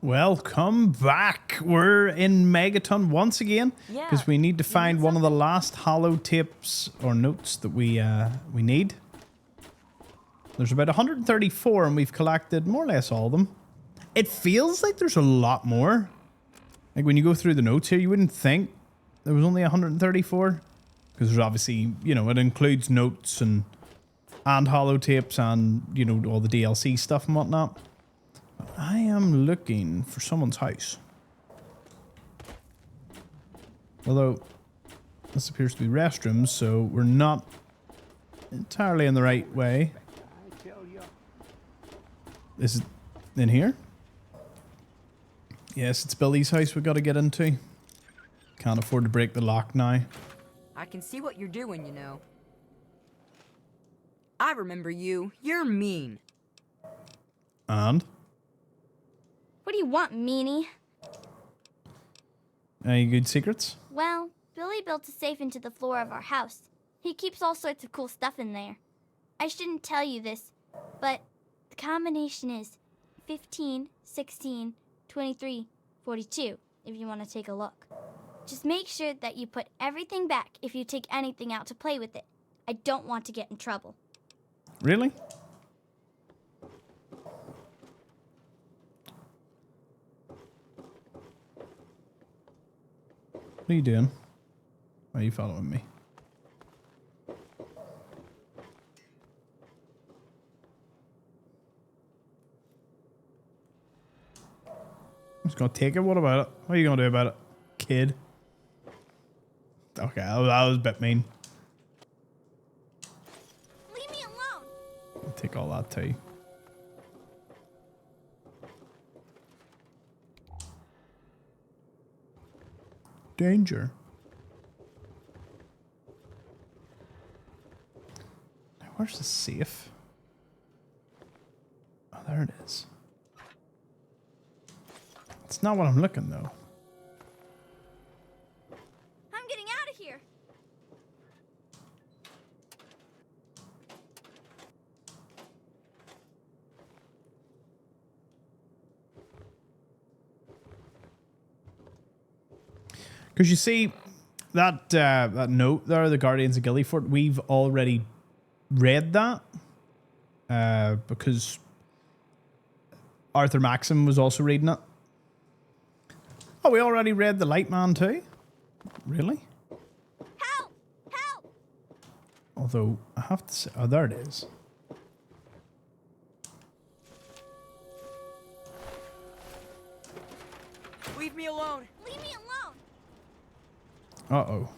Welcome back. We're in Megaton once again because we need to find one of the last hollow tapes or notes that we need. There's about 134 and we've collected more or less all of them. It feels like there's a lot more. Like when you go through the notes here, you wouldn't think there was only 134 because there's obviously, you know, it includes notes and hollow tapes and, you know, all the DLC stuff and whatnot. I am looking for someone's house. Although, this appears to be restrooms, so we're not entirely in the right way. Is it in here? Yes, it's Billy's house we've got to get into. Can't afford to break the lock now. I can see what you're doing, you know. I remember you. You're mean. And? What do you want, meanie? Any good secrets? Well, Billy built a safe into the floor of our house. He keeps all sorts of cool stuff in there. I shouldn't tell you this, but the combination is 15, 16, 23, 42, if you want to take a look. Just make sure that you put everything back if you take anything out to play with it. I don't want to get in trouble. Really? What are you doing? Why are you following me? I'm just gonna take it. What about it? What are you gonna do about it, kid? Okay, that was a bit mean. Leave me alone! I'll take all that too. Danger. Now, where's the safe? Oh, there it is. It's not what I'm looking though. I'm getting out of here! Because you see, that note there, the Guardians of Gillyford, we've already read that. Because Arthur Maxim was also reading it. Oh, we already read The Light Man too? Really? Help! Help! Although, I have to say, oh, there it is. Leave me alone. Leave me alone! Uh-oh.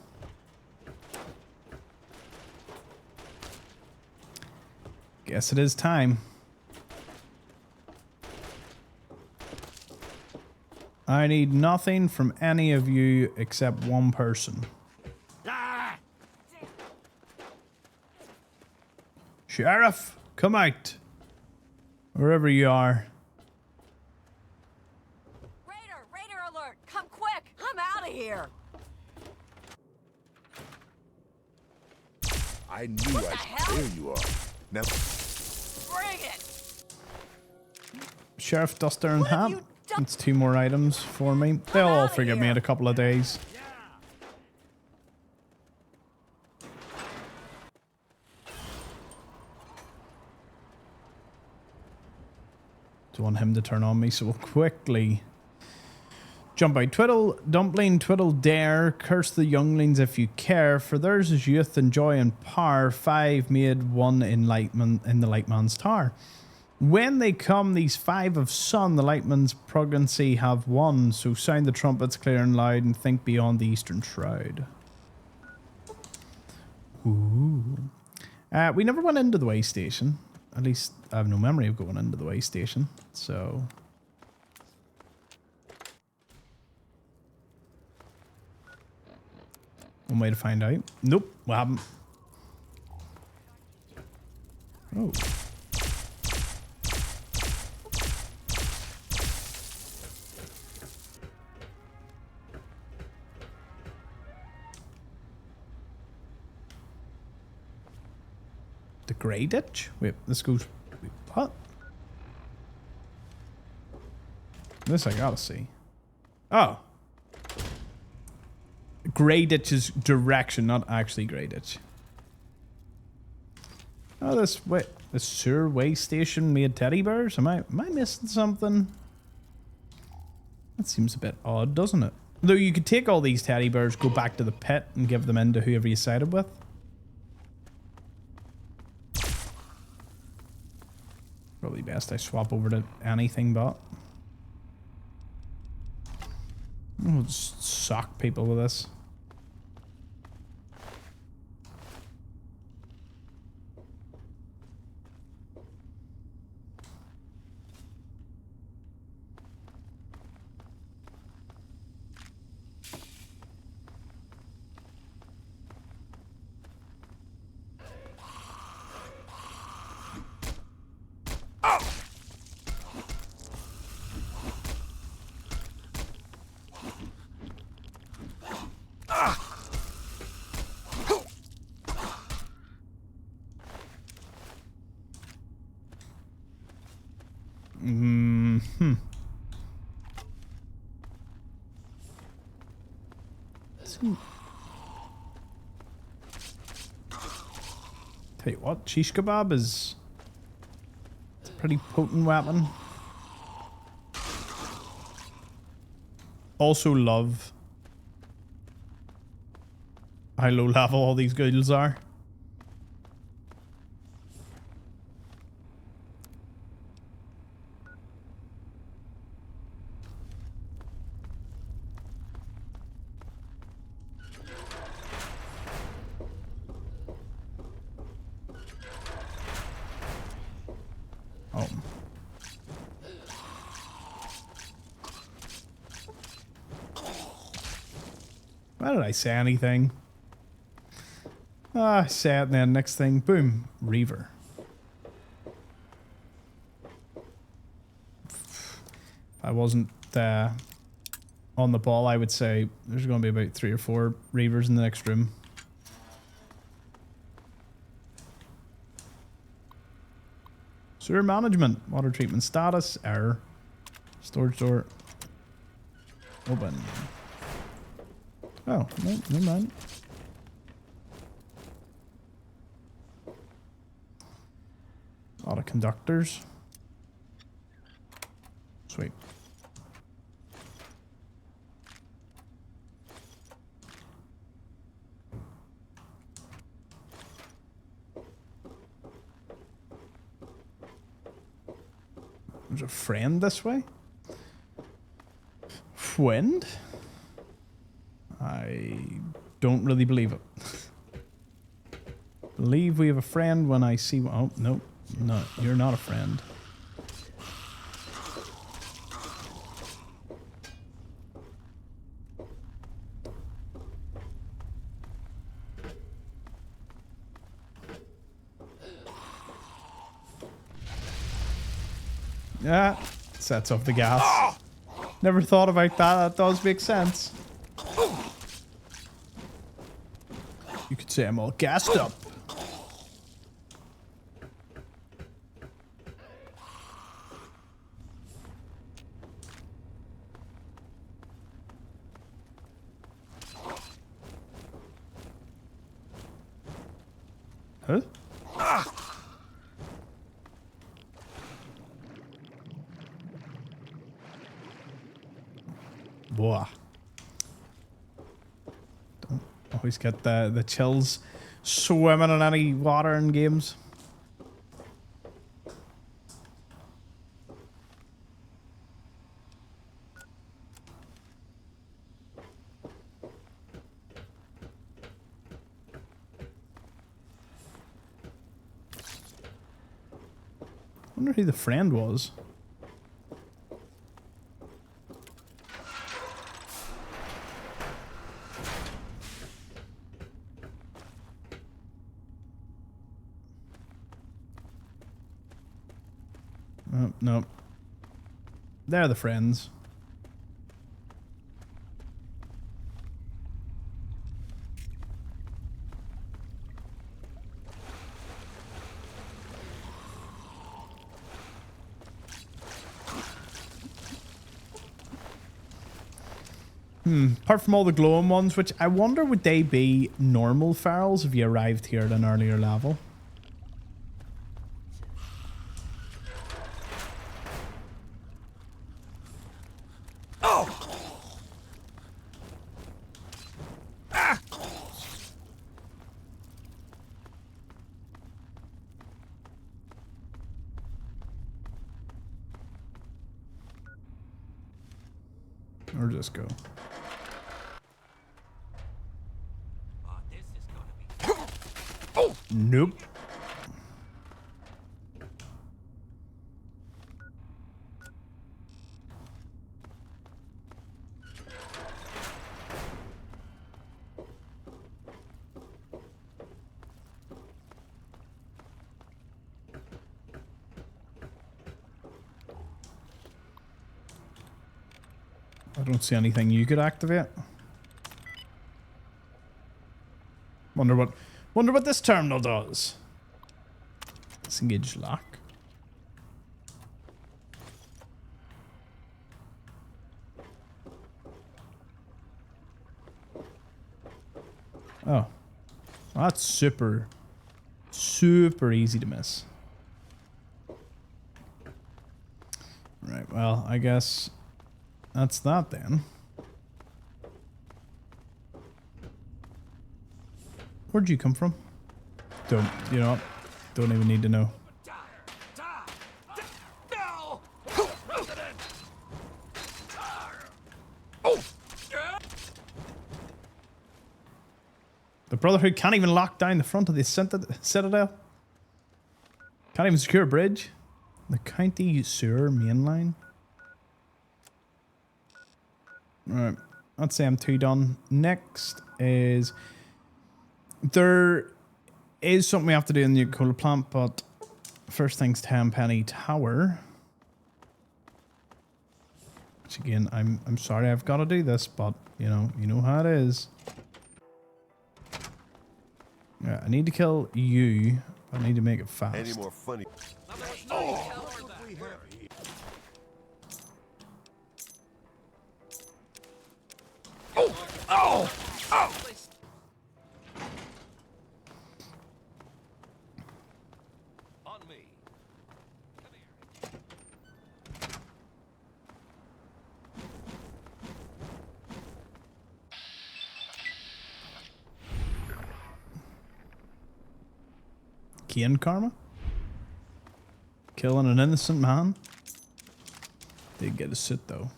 Guess it is time. I need nothing from any of you except one person. Ah! Sheriff, come out. Wherever you are. Raider alert! Come quick! I'm out of here! I knew there you are. Now Bring it! Sheriff Duster and What have Ham. you done? It's 2 more items for me. They'll all outta forgive me here. in a couple of days. Don't want him to turn on me, so we'll quickly jump out. Twiddle, dumpling, twiddle, dare, curse the younglings if you care, for theirs is youth and joy and power, 5 made, 1 enlightenment in the Lightman's tower. When they come, these 5 of sun, the Lightman's pregnancy have won, so sound the trumpets clear and loud and think beyond the eastern shroud. Ooh. We never went into the way station. At least I have no memory of going into the way station, so... One way to find out. Nope, we haven't. Oh. The grey ditch? Wait, this goes... Wait, what? This I gotta see. Oh. Grey Ditch's direction, not actually Grey Ditch. Oh, this sewer waste station made teddy bears? Am I missing something? That seems a bit odd, doesn't it? Though you could take all these teddy bears, go back to the pit, and give them in to whoever you sided with. Probably best I swap over to anything but. We'll just sock people with this. Tell you what, shish kebab is a pretty potent weapon. Also love how low level all these ghouls are. Why did I say anything? I say it and then next thing, boom, Reaver. If I wasn't on the ball, I would say there's going to be about 3 or 4 Reavers in the next room. Sewer management, water treatment status, error, storage door, open. Oh, no, never mind. A lot of conductors. Sweet. There's a friend this way? Friend? I don't really believe it. Believe we have a friend when I see one. Oh, no. No, you're not a friend. Yeah, sets off the gas. Never thought about that. That does make sense. You could say I'm all gassed up. Huh? Boah. Don't always get the chills swimming in any water in games. I wonder who the friend was. Oh, no. They're the friends. Apart from all the glowing ones, which I wonder would they be normal ferals if you arrived here at an earlier level? Or just go. Nope. I don't see anything you could activate. Wonder what this terminal does. Disengage lock. Oh. That's super easy to miss. Right, well, I guess that's that then. Where'd you come from? Don't, you know what? Don't even need to know. The Brotherhood can't even lock down the front of the Citadel. Can't even secure a bridge. The county sewer main line. Alright, that's M2 done. Next is... There is something we have to do in the coal plant, but first things Tenpenny Tower. Which again, I'm sorry I've got to do this, but you know how it is. Yeah, I need to kill you. I need to make it fast. Any more funny? Keen karma? Killing an innocent man? Did get a suit though.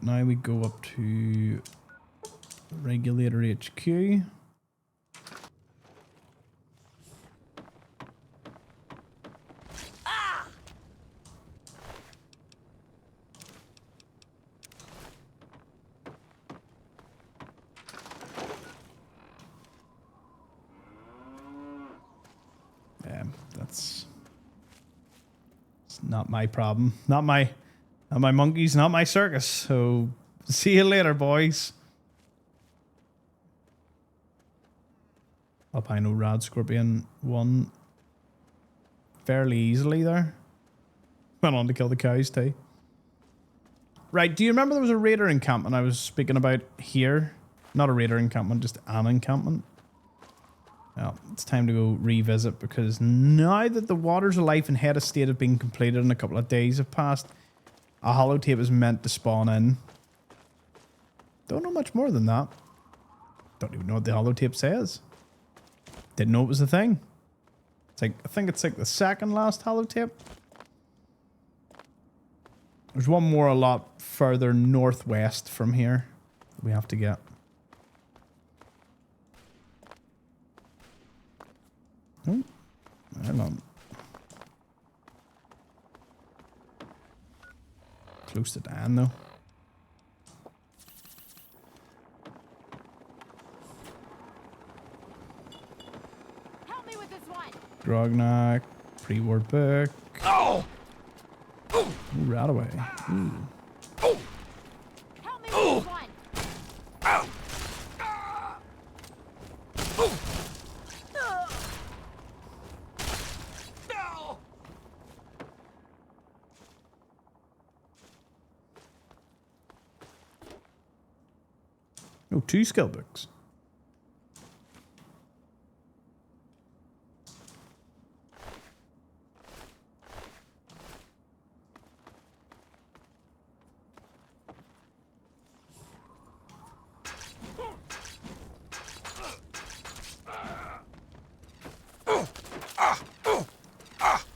Now we go up to Regulator HQ. It's not my problem. Not my monkeys, not my circus. So see you later, boys. Albino Rad Scorpion won fairly easily there. Went on to kill the cows too. Right, do you remember there was a raider encampment I was speaking about here? Not a raider encampment, just an encampment. Well, it's time to go revisit because now that the Waters of Life and Head Estate have been completed and a couple of days have passed, a holotape is meant to spawn in. Don't know much more than that. Don't even know what the holotape says. Didn't know it was a thing. It's like, I think it's like the second last holotape. There's one more a lot further northwest from here that we have to get. Oh, hang on. Close to Dan though. Help me with this one. Grognak, pre-war book. Oh! Ooh, right away. Ooh. Help me with this one. Oh, 2 skill books.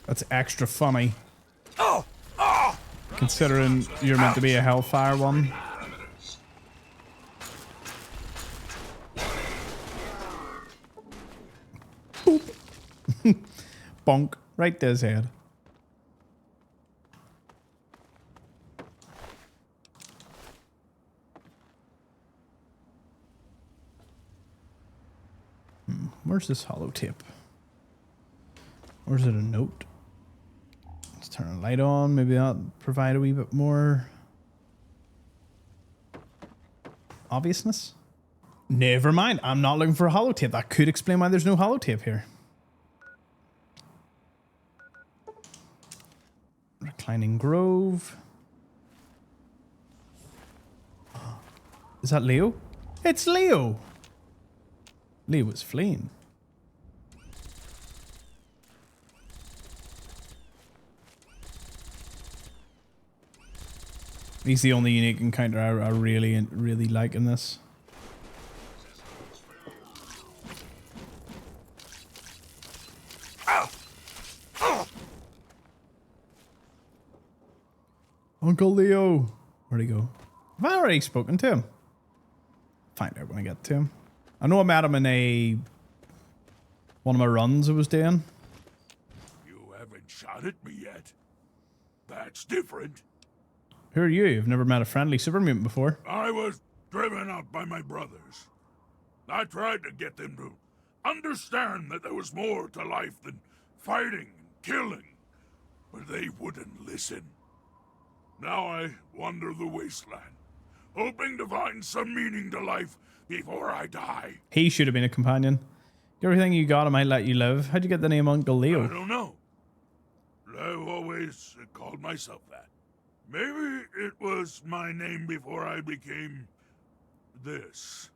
That's extra funny. Considering you're meant to be a Hellfire one. Boop. Bonk. Right to his head. Where's this hollow tip? Or is it a note? Let's turn a light on. Maybe that'll provide a wee bit more obviousness. Never mind. I'm not looking for a hollow tip. That could explain why there's no hollow tip here. Reclining Grove. Is that Leo? It's Leo! Leo was fleeing. He's the only unique encounter I really like in this. Uncle Leo. Where'd he go? Have I already spoken to him? Find out when I get to him. I know I met him in one of my runs I was doing. You haven't shot at me yet. That's different. Who are you? You've never met a friendly super mutant before. I was driven out by my brothers. I tried to get them to understand that there was more to life than fighting and killing, but they wouldn't listen. Now I wander the wasteland, hoping to find some meaning to life before I die. He should have been a companion. Everything you got, I might let you live. How'd you get the name Uncle Leo? I don't know. I've always called myself that. Maybe it was my name before I became this.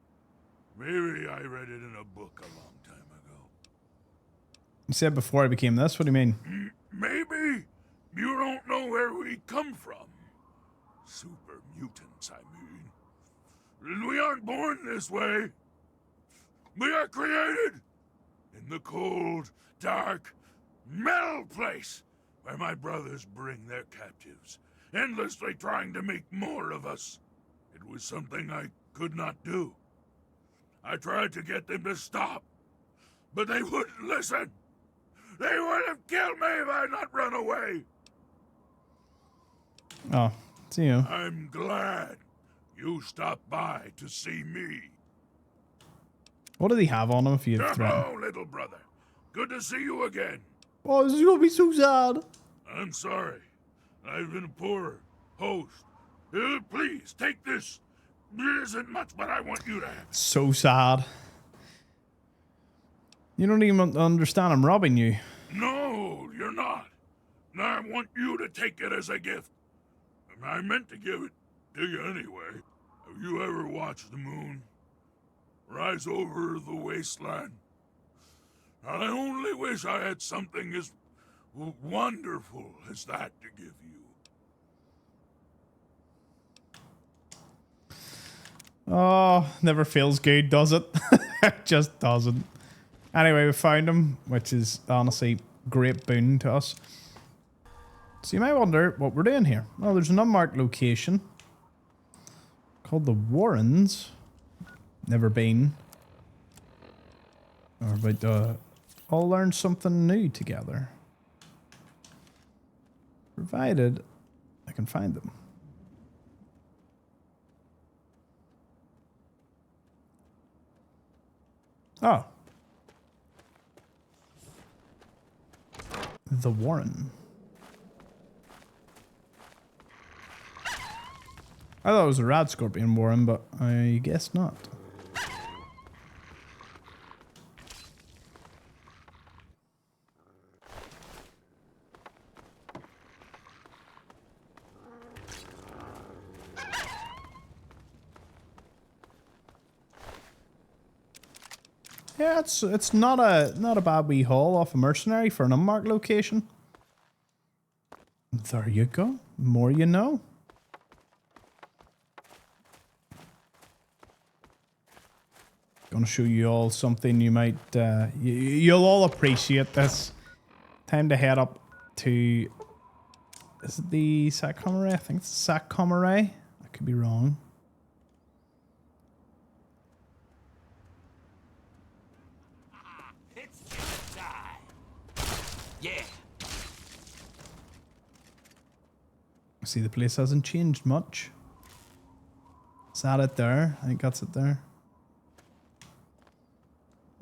Maybe I read it in a book a long time ago. You said before I became this? What do you mean? Maybe you don't know where we come from. Super mutants, I mean. We aren't born this way. We are created in the cold, dark, metal place where my brothers bring their captives, endlessly trying to make more of us. It was something I could not do. I tried to get them to stop, but they wouldn't listen. They would have killed me if I had not run away. Oh, it's you. I'm glad you stopped by to see me. What did he have on him if you threatened? Hello, little brother. Good to see you again. Oh, this is gonna be so sad. I'm sorry. I've been a poor host. Please, take this. It isn't much, but I want you to have. So sad. You don't even understand I'm robbing you. No, you're not. I want you to take it as a gift. I meant to give it to you anyway. Have you ever watched the moon rise over the wasteland? I only wish I had something as wonderful as that to give you. Oh, never feels good, does it? It just doesn't. Anyway, we found him, which is honestly great boon to us. So you might wonder what we're doing here. Well, there's an unmarked location called the Warrens. Never been. We're about to all learn something new together. Provided I can find them. Oh. The Warren. I thought it was a rad scorpion Warren, but I guess not. Yeah, it's not a bad wee haul off a mercenary for an unmarked location. There you go. More you know. Gonna show you all something you might you'll all appreciate this. Time to head up to, is it the SATCOM array? I think it's the SATCOM array. I could be wrong. It's time. Yeah. See, the place hasn't changed much. Is that it there? I think that's it there.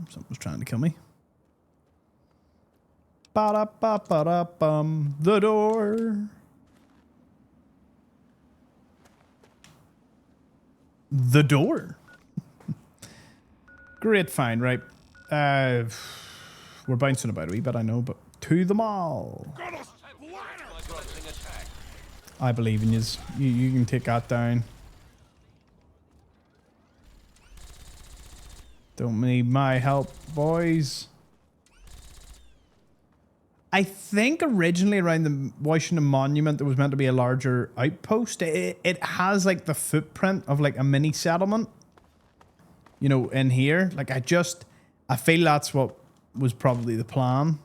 Something's trying to kill me. Ba-da-ba-ba-da-bum. The door. The door. Great find, right? We're bouncing about a wee bit, I know, but to the mall. I believe in yous. You can take that down. Don't need my help, boys. I think originally around the Washington Monument there was meant to be a larger outpost. It has like the footprint of like a mini settlement. You know, in here. Like I feel that's what was probably the plan.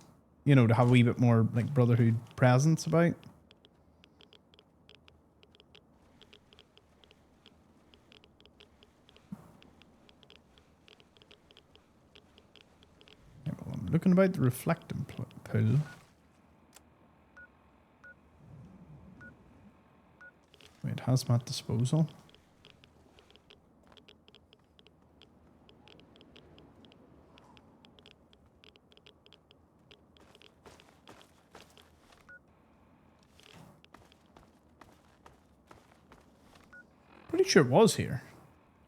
You know, to have a wee bit more like Brotherhood presence about. Looking about the reflecting pool. Wait, hazmat disposal. Pretty sure it was here.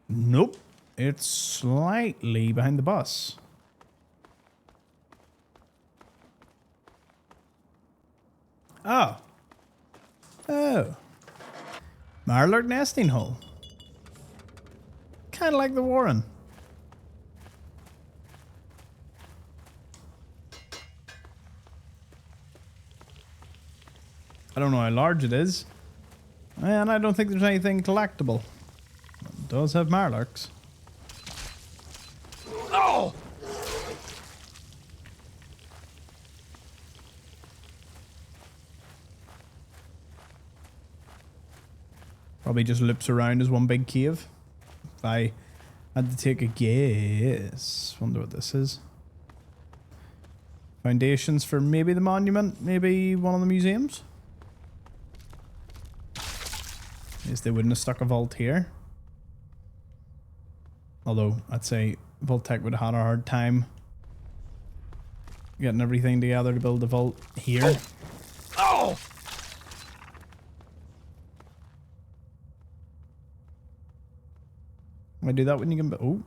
Nope. It's slightly behind the bus. Oh. Oh. Marlark nesting hole. Kind of like the Warren. I don't know how large it is. And I don't think there's anything collectible. It does have Marlarks. Oh! Probably just loops around as one big cave. If I had to take a guess. Wonder what this is. Foundations for maybe the monument, maybe one of the museums. Guess they wouldn't have stuck a vault here. Although I'd say Vault-Tec would have had a hard time getting everything together to build the vault here. Oh! I do that when you can. Oh.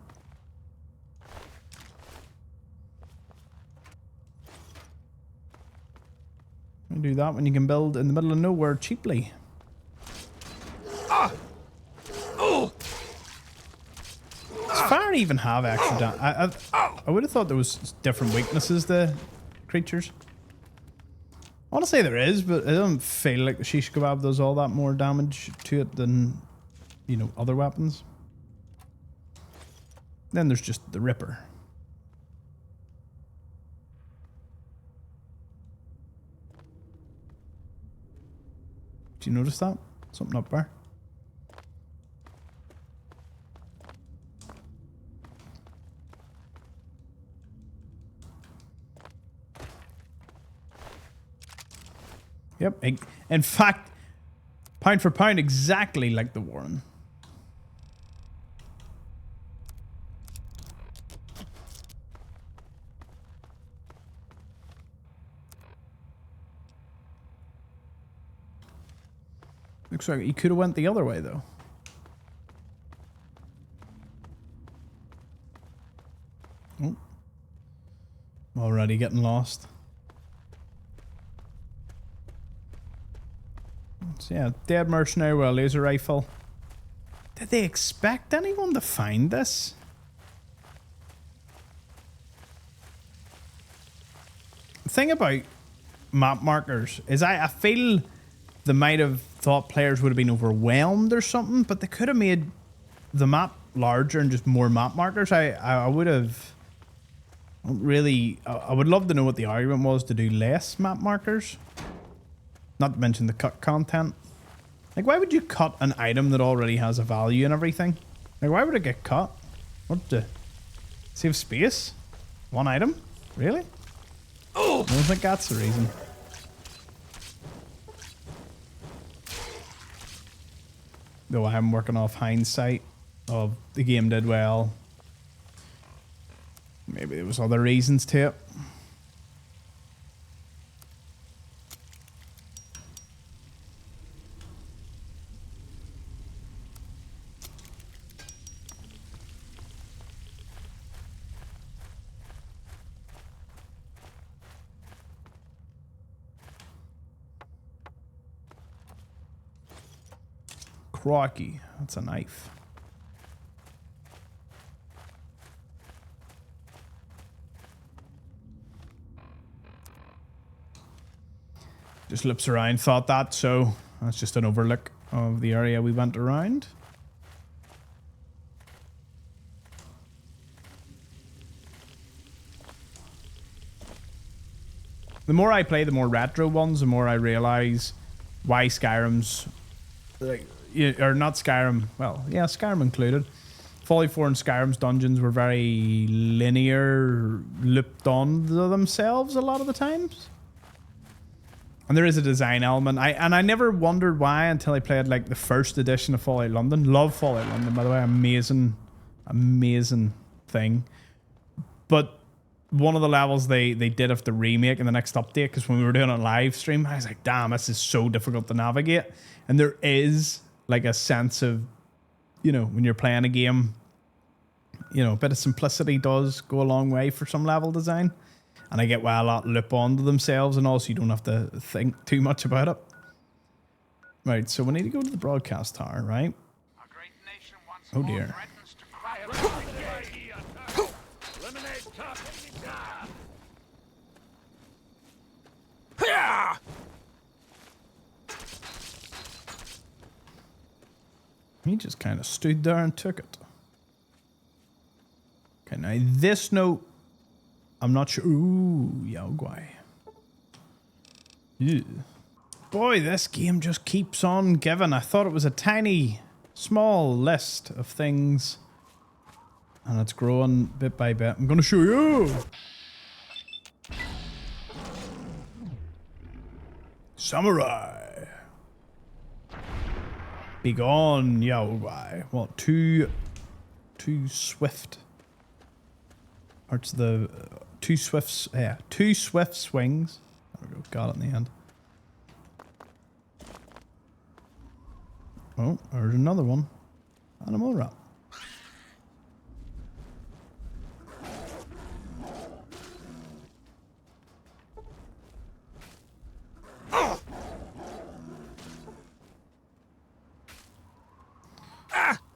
I do that when you can build in the middle of nowhere cheaply. Ah! Oh! Does fire even have extra damage? I would have thought there was different weaknesses to creatures. I want to say there is, but it doesn't feel like the shish kebab does all that more damage to it than, you know, other weapons. Then there's just the Ripper. Do you notice that? Something up there. Yep. In fact, pound for pound, exactly like the Warren. Looks like he could have went the other way, though. Oh. Already getting lost. So yeah, dead mercenary with a laser rifle. Did they expect anyone to find this? thing about map markers is I feel they might have thought players would have been overwhelmed or something, but they could have made the map larger and just more map markers. I would have really... I would love to know what the argument was to do less map markers. Not to mention the cut content. Like, why would you cut an item that already has a value and everything? Like, why would it get cut? What the... Save space? One item? Really? Oh! I don't think that's the reason. Though I'm working off hindsight of the game did well. Maybe there was other reasons to it. Crikey, that's a knife. Just loops around, thought that, so that's just an overlook of the area we went around. The more I play the more retro ones, the more I realize why Skyrim's like, or not Skyrim, well, yeah, Skyrim included. Fallout 4 and Skyrim's dungeons were very linear, looped onto themselves a lot of the times. And there is a design element. I never wondered why until I played like the first edition of Fallout London. Love Fallout London, by the way. Amazing, amazing thing. But one of the levels they did have to remake in the next update, because when we were doing a live stream, I was like, damn, this is so difficult to navigate. And there is like a sense of, you know, when you're playing a game, you know, a bit of simplicity does go a long way for some level design. And I get why a lot loop onto themselves, and also you don't have to think too much about it. Right, so we need to go to the broadcast tower, right? Oh dear. He just kind of stood there and took it. Okay, now this note, I'm not sure. Ooh, Yaogwai. Yeah. Boy, this game just keeps on giving. I thought it was a tiny, small list of things, and it's growing bit by bit. I'm gonna show you. Samurai. Be gone, Yaogwai. What? Too swift. Or it's the two swift swings. There we go. Got it in the end. Oh, there's another one. Animal rat.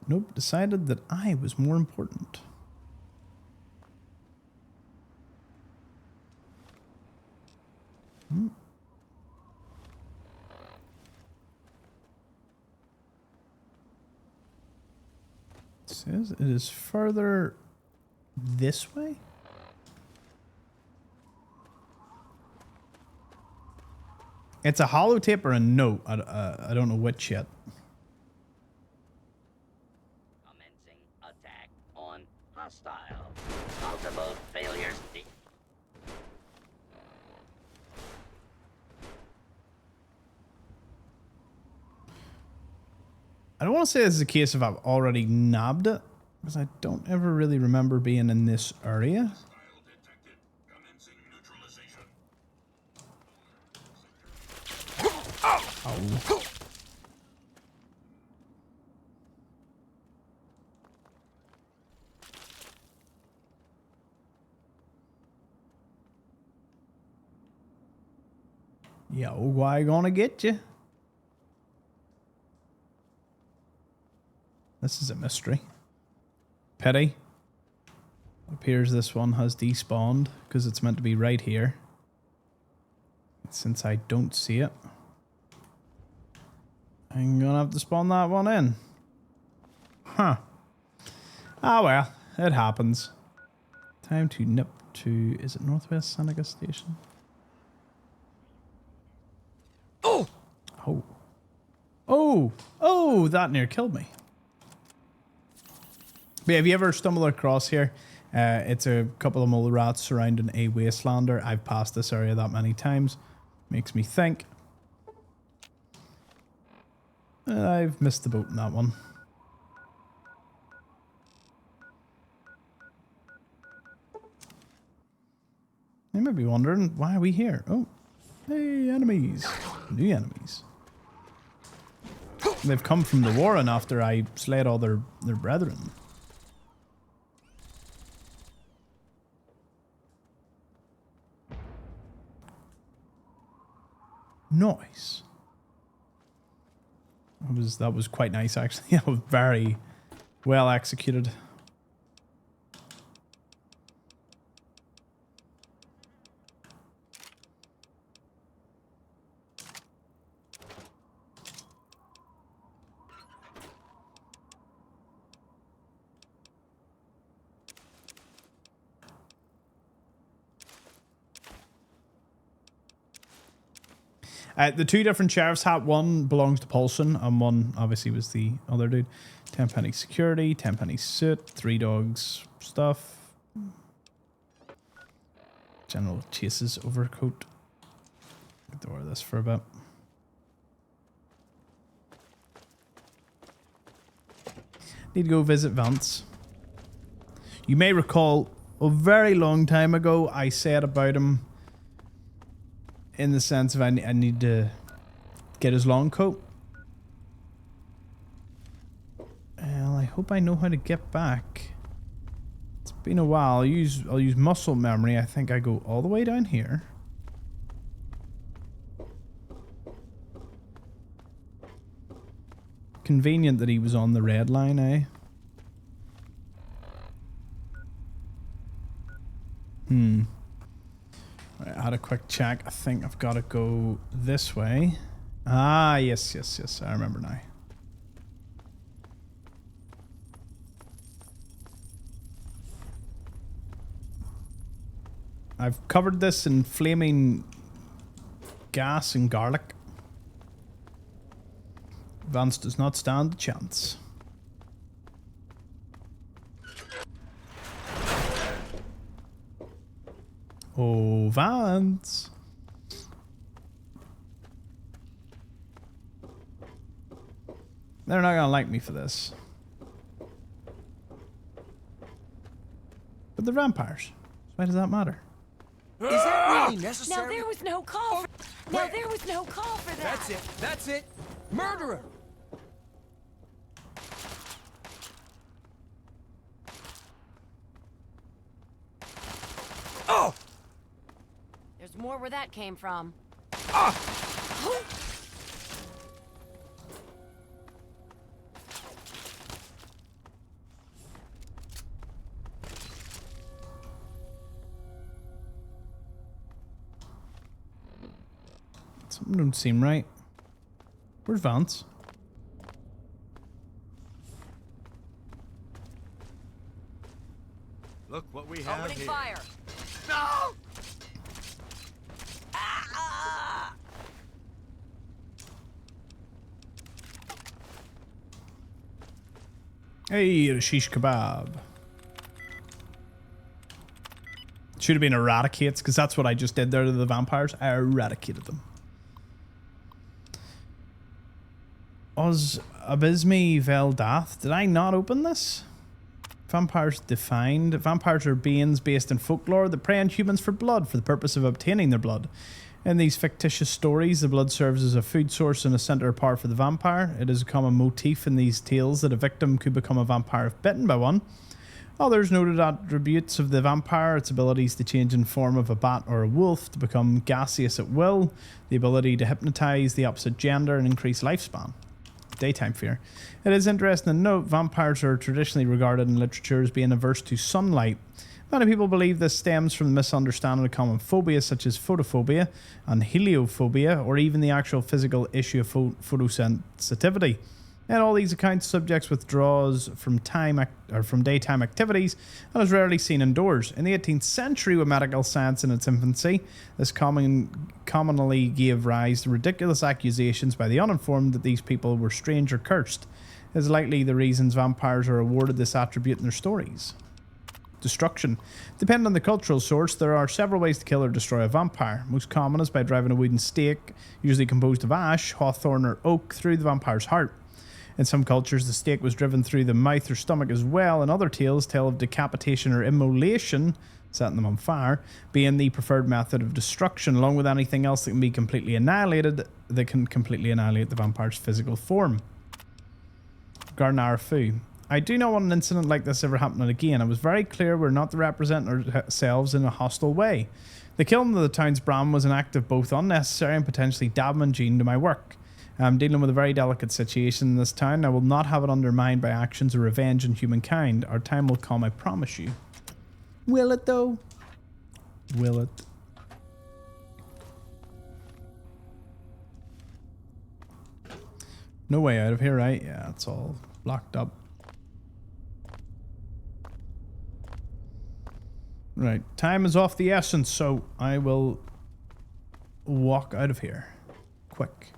Nope, decided that I was more important. It says it is further this way? It's a holotape or a note. I don't know which yet. Commencing attack on hostile. Multiple failures. I don't want to say this is a case of I've already nabbed it, because I don't ever really remember being in this area. Oh. Yeah, why gonna get you? This is a mystery. Pity. It appears this one has despawned because it's meant to be right here. since I don't see it, I'm gonna have to spawn that one in. Huh. Ah well, it happens. Time to nip to, is it Northwest Seneca Station? Oh! Oh. Oh! Oh, that near killed me. But yeah, have you ever stumbled across here? It's a couple of mole rats surrounding a wastelander. I've passed this area that many times. Makes me think. I've missed the boat in that one. You might be wondering, why are we here? Oh, hey, enemies. New enemies. They've come from the warren after I slayed all their brethren. Nice. That was quite nice actually. That was very well executed. The two different sheriffs hat, one belongs to Paulson and one obviously was the other dude. 10 penny security, 10 penny suit, 3 dogs stuff. General Chase's overcoat. Get to wear this for a bit. Need to go visit Vance. You may recall a very long time ago I said about him in the sense of I need to get his long coat. Well, I hope I know how to get back. It's been a while. I'll use muscle memory. I think I go all the way down here. Convenient that he was on the red line, eh? Right, I had a quick check. I think I've got to go this way. Ah, yes. I remember now. I've covered this in flaming gas and garlic. Vance does not stand a chance. Oh, Vance. They're not gonna like me for this. But they're vampires. Why does that matter? Is that really necessary? Now there was no call for... Now there was no call for that. That's it. Murderer! Oh! There's more where that came from. Ah! Something don't seem right. Where's Vance? Look what we have Opening here. fire. No! Hey, a shish kebab. Should have been eradicates, because that's what I just did there to the vampires. I eradicated them. Oz Abysmi Veldath. Did I not open this? Vampires defined. Vampires are beings based in folklore that prey on humans for blood for the purpose of obtaining their blood. In these fictitious stories, the blood serves as a food source and a center of power for the vampire. It is a common motif in these tales that a victim could become a vampire if bitten by one. Others noted attributes of the vampire, its abilities to change in form of a bat or a wolf, to become gaseous at will, the ability to hypnotize the opposite gender and increase lifespan. Daytime fear. It is interesting to note vampires are traditionally regarded in literature as being averse to sunlight, Many people believe this stems from the misunderstanding of common phobias such as photophobia and heliophobia, or even the actual physical issue of photosensitivity. In all these accounts, subjects withdraws from daytime activities and is rarely seen indoors. In the 18th century, with medical science in its infancy, this commonly gave rise to ridiculous accusations by the uninformed that these people were strange or cursed. It is likely the reasons vampires are awarded this attribute in their stories. Destruction. Depending on the cultural source, there are several ways to kill or destroy a vampire. Most common is by driving a wooden stake, usually composed of ash, hawthorn, or oak, through the vampire's heart. In some cultures, the stake was driven through the mouth or stomach as well, and other tales tell of decapitation or immolation, setting them on fire, being the preferred method of destruction, along with anything else that can be completely annihilated, that can completely annihilate the vampire's physical form. Garnar Fu. I do not want an incident like this ever happening again. I was very clear we're not to represent ourselves in a hostile way. The killing of the town's Bram was an act of both unnecessary and potentially damaging to my work. I'm dealing with a very delicate situation in this town. I will not have it undermined by actions of revenge on humankind. Our time will come, I promise you. Will it though? Will it? No way out of here, right? Yeah, it's all blocked up. Right, time is off the essence, so I will walk out of here. Quick.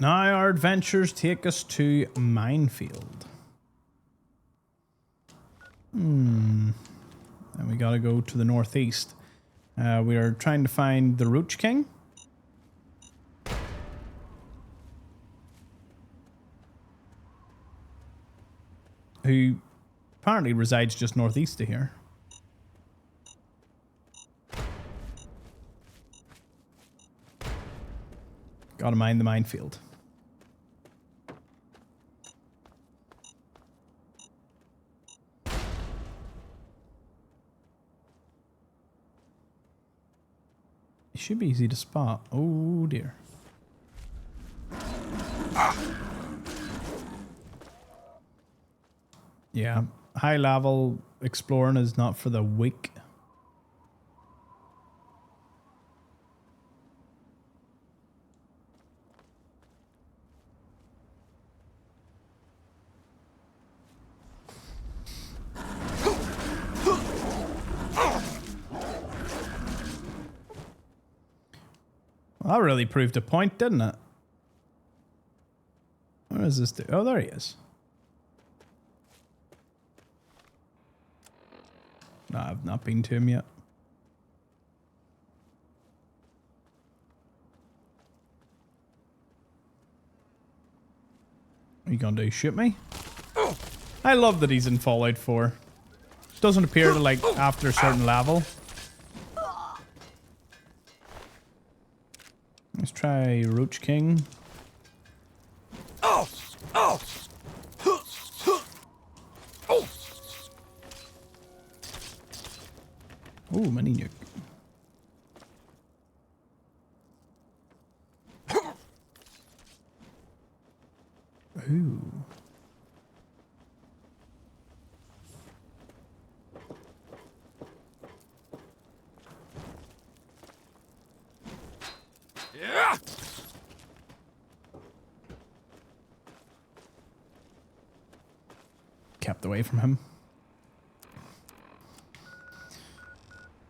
Now our adventures take us to Minefield. And we gotta go to the northeast. We are trying to find the Roach King. Who apparently resides just northeast of here. Gotta mine the minefield. It should be easy to spot. Oh dear. Yeah, high level exploring is not for the weak. Well, that really proved a point, didn't it? Where is this dude? Oh, there he is. No, I've not been to him yet. What are you gonna do? Shoot me? I love that he's in Fallout 4. Doesn't appear to, like, after a certain level. Let's try Roach King. Oh, mini nuke. Ooh. Yeah. Kept away from him.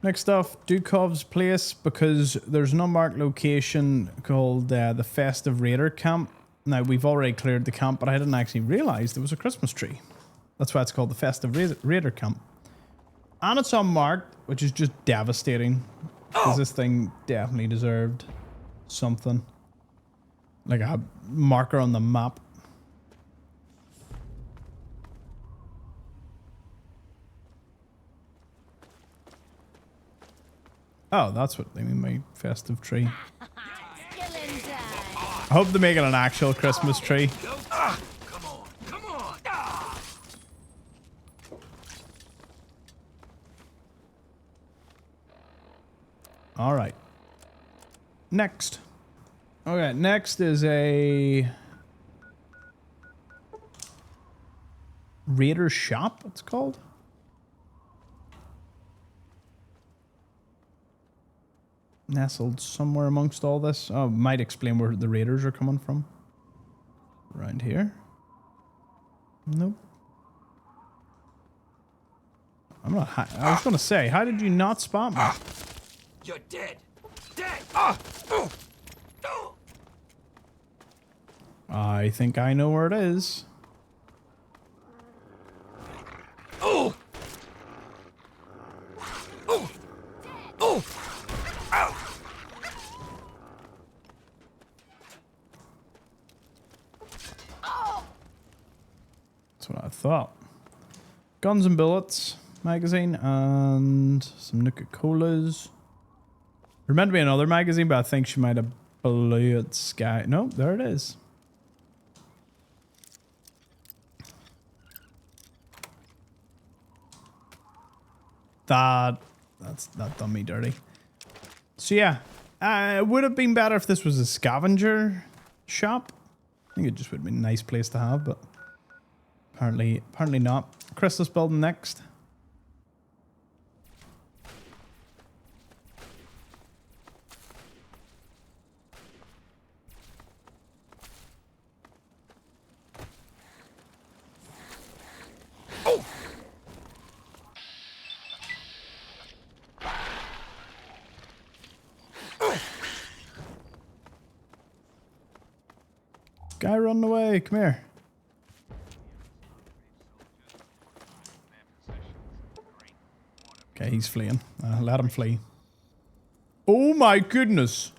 Next off, Dukov's place, because there's an unmarked location called the Festive Raider Camp. Now, we've already cleared the camp, but I didn't actually realize there was a Christmas tree. That's why it's called the Festive Raider Camp. And it's unmarked, which is just devastating. Because this thing definitely deserved something. Like a marker on the map. Oh, that's what they mean by festive tree. I hope they make it an actual Christmas tree. Come on, come on. All right. Next. Okay, next is a Raider shop, it's called. nestled somewhere amongst all this. Oh, might explain where the raiders are coming from. Around here. Nope. I'm not. I was gonna say, how did you not spot me? You're dead. Dead. I think I know where it is. That's what I thought. Guns and bullets magazine and some Nuka-Colas. There meant to be another magazine, but I think she might have blew it sky. No, there it is. That done me dirty. So yeah, it would have been better if this was a scavenger shop. I think it just would have been a nice place to have, but apparently not. Crystal's building next. Guy running away, come here. Okay, he's fleeing. Let him flee. Oh my goodness.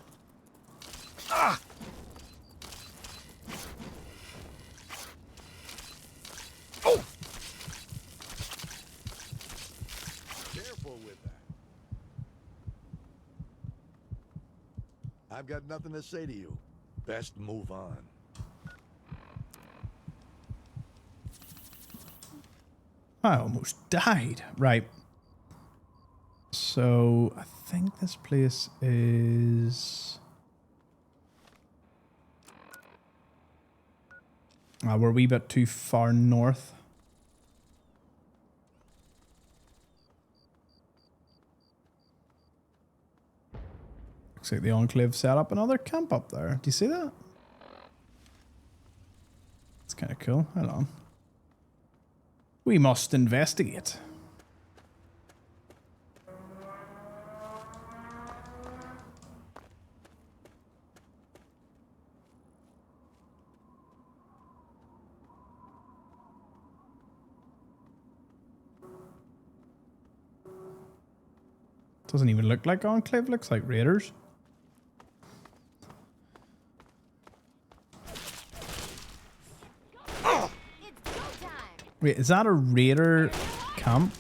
Careful with that. I've got nothing to say to you. Best move on. I almost died. Right. So, I think this place is... we're a wee bit too far north. Looks like the Enclave set up another camp up there. Do you see that? It's kind of cool. Hold on. We must investigate. Doesn't even look like Enclave, looks like Raiders. Wait, is that a Raider camp?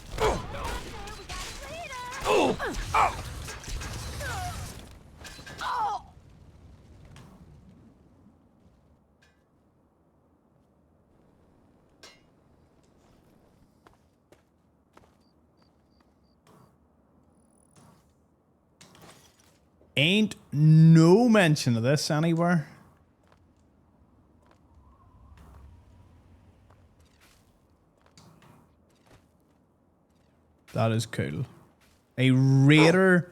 Ain't no mention of this anywhere. That is cool. A Raider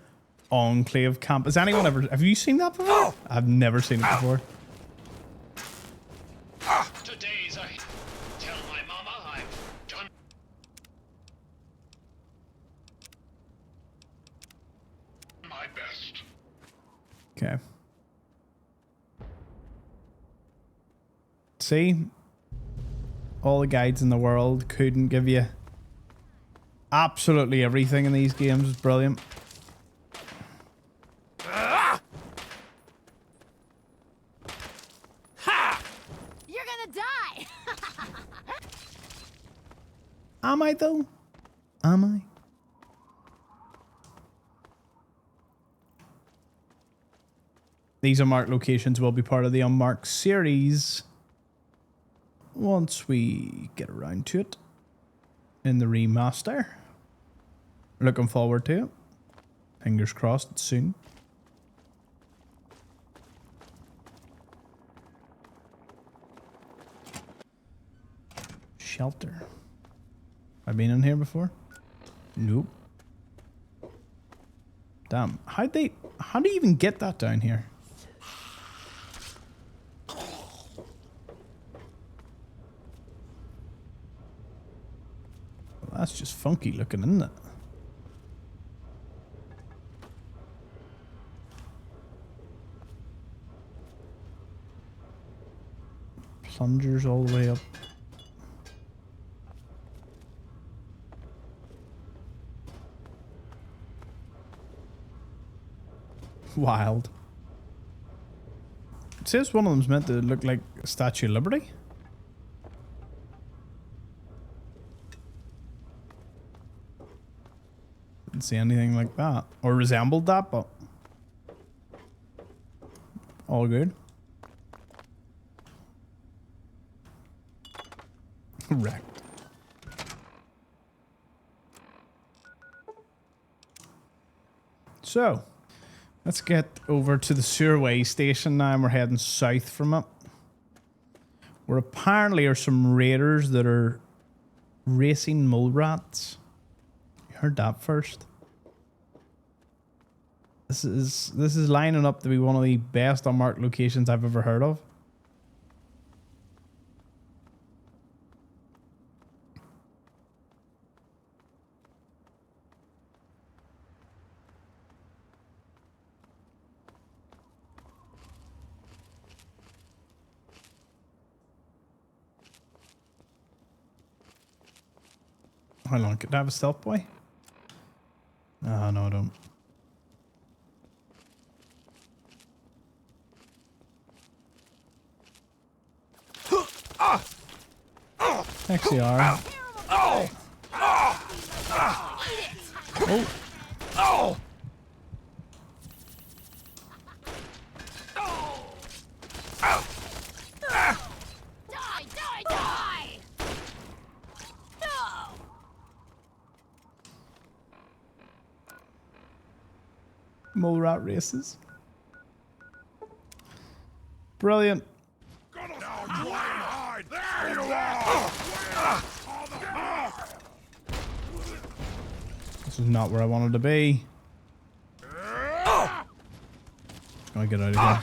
Enclave camp. Has anyone ever... Have you seen that before? I've never seen it before. Today's I tell my mama I've done my best. Okay. See? All the guides in the world couldn't give you absolutely everything in these games. Is brilliant. You're gonna die! Am I though? Am I? These unmarked locations will be part of the unmarked series once we get around to it in the remaster. Looking forward to it. Fingers crossed it's soon. Shelter. I've been in here before? Nope. Damn. How do you even get that down here? Well, that's just funky looking, isn't it? Plungers all the way up. Wild. It says one of them's meant to look like a Statue of Liberty. Didn't see anything like that. Or resembled that, but all good. Wrecked. So, let's get over to the Sewerway station now, and we're heading south from it. Where apparently are some raiders that are racing mole rats. You heard that first. This is lining up to be one of the best unmarked locations I've ever heard of. How long could I have a stealth boy? Oh, no, I don't. Actually, are. Oh. Mole rat races. Brilliant. There you are! This is not where I wanted to be. Gotta get out of here.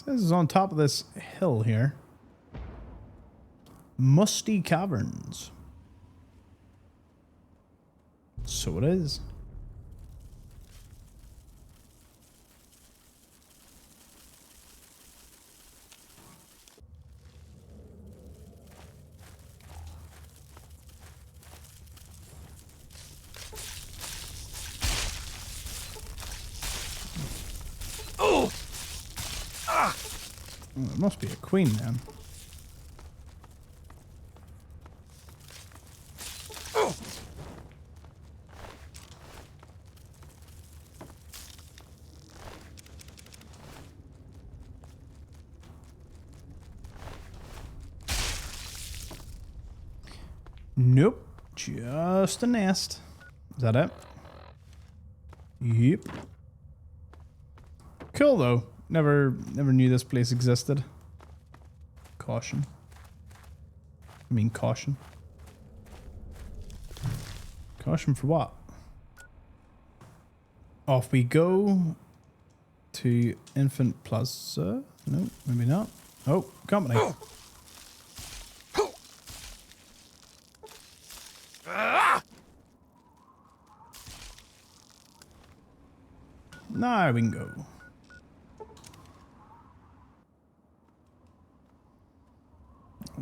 This is on top of this hill here. Musty Caverns. So it is. Oh! Oh, there must be a queen then. Nope. Just a nest. Is that it? Yep. Cool though. Never knew this place existed. Caution. I mean caution. Caution for what? Off we go to Infant Plaza. No, maybe not. Oh, company. Now we can go.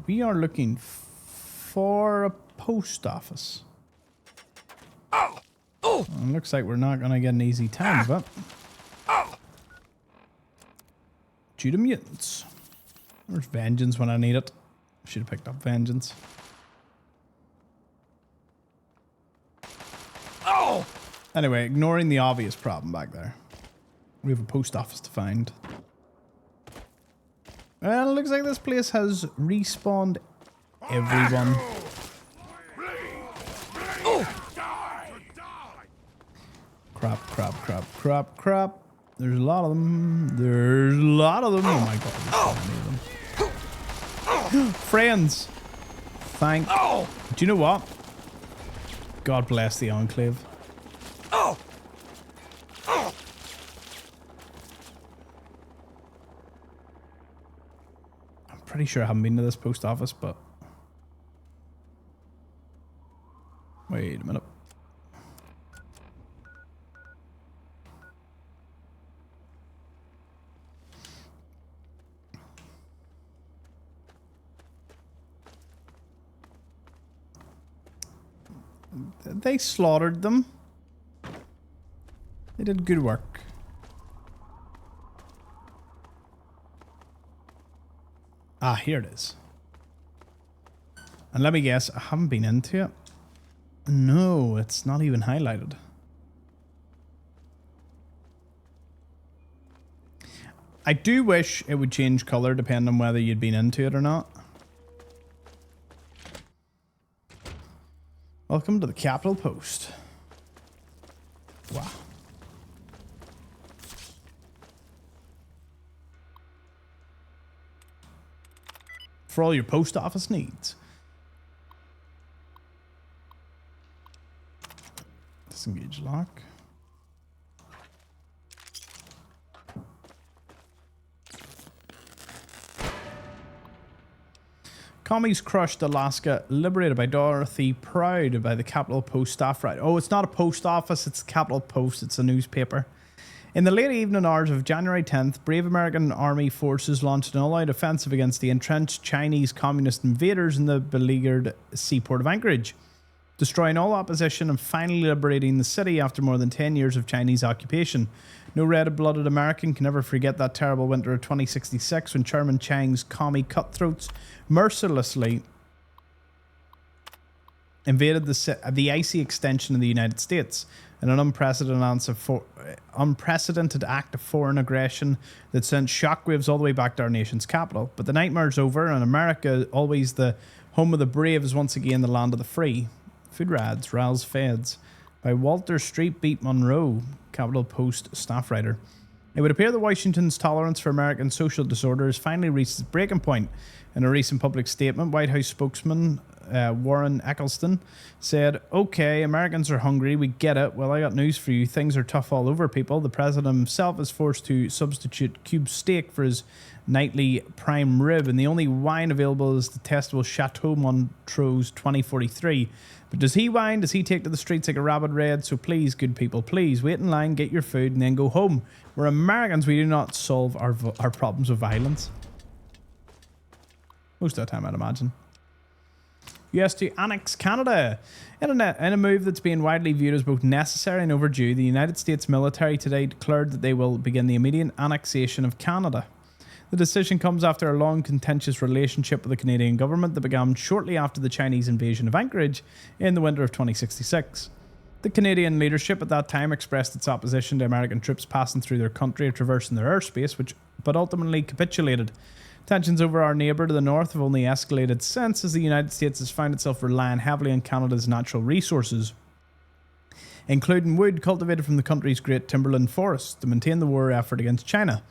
We are looking for a post office. It looks like we're not gonna get an easy time of it. Due to mutants. Where's Vengeance when I need it? Should have picked up Vengeance. Anyway, ignoring the obvious problem back there. We have a post office to find. Well, it looks like this place has respawned everyone. Crap, crap, crap, crap, crap. There's a lot of them. There's a lot of them. Oh my god. There's so many of them. Friends. Thank. Do you know what? God bless the Enclave. I'm pretty sure I haven't been to this post office, but... Wait a minute. They slaughtered them. They did good work. Ah, here it is. And let me guess, I haven't been into it. No, it's not even highlighted. I do wish it would change color depending on whether you'd been into it or not. Welcome to the Capital Post. Wow. For all your post office needs. Disengage lock. Commies crushed Alaska, liberated by Dorothy, proud by the Capitol Post staff writer. Oh, it's not a post office, it's the Capitol Post, it's a newspaper. In the late evening hours of January 10th, brave American Army forces launched an all-out offensive against the entrenched Chinese communist invaders in the beleaguered seaport of Anchorage, destroying all opposition and finally liberating the city after more than 10 years of Chinese occupation. No red-blooded American can ever forget that terrible winter of 2066 when Chairman Chiang's commie cutthroats mercilessly invaded the icy extension of the United States in an unprecedented act of foreign aggression that sent shockwaves all the way back to our nation's capital. But the nightmare's over, and America, always the home of the brave, is once again the land of the free. Food Rads, Riles Feds by Walter Street Beat Monroe, Capital Post staff writer. It would appear that Washington's tolerance for American social disorder has finally reached its breaking point. In a recent public statement, White House spokesman Warren Eccleston said, "Okay, Americans are hungry, we get it. Well, I got news for you. Things are tough all over, people. The president himself is forced to substitute cube steak for his nightly prime rib, and the only wine available is the testable Chateau Montrose 2043. But does he whine? Does he take to the streets like a rabid red? So please, good people, please wait in line, get your food, and then go home. We're Americans. We do not solve our problems with violence." Most of the time, I'd imagine. US to annex Canada. In a move that's being widely viewed as both necessary and overdue, the United States military today declared that they will begin the immediate annexation of Canada. The decision comes after a long contentious relationship with the Canadian government that began shortly after the Chinese invasion of Anchorage in the winter of 2066. The Canadian leadership at that time expressed its opposition to American troops passing through their country or traversing their airspace, but ultimately capitulated. Tensions over our neighbour to the north have only escalated since, as the United States has found itself relying heavily on Canada's natural resources, including wood cultivated from the country's great timberland forests, to maintain the war effort against China.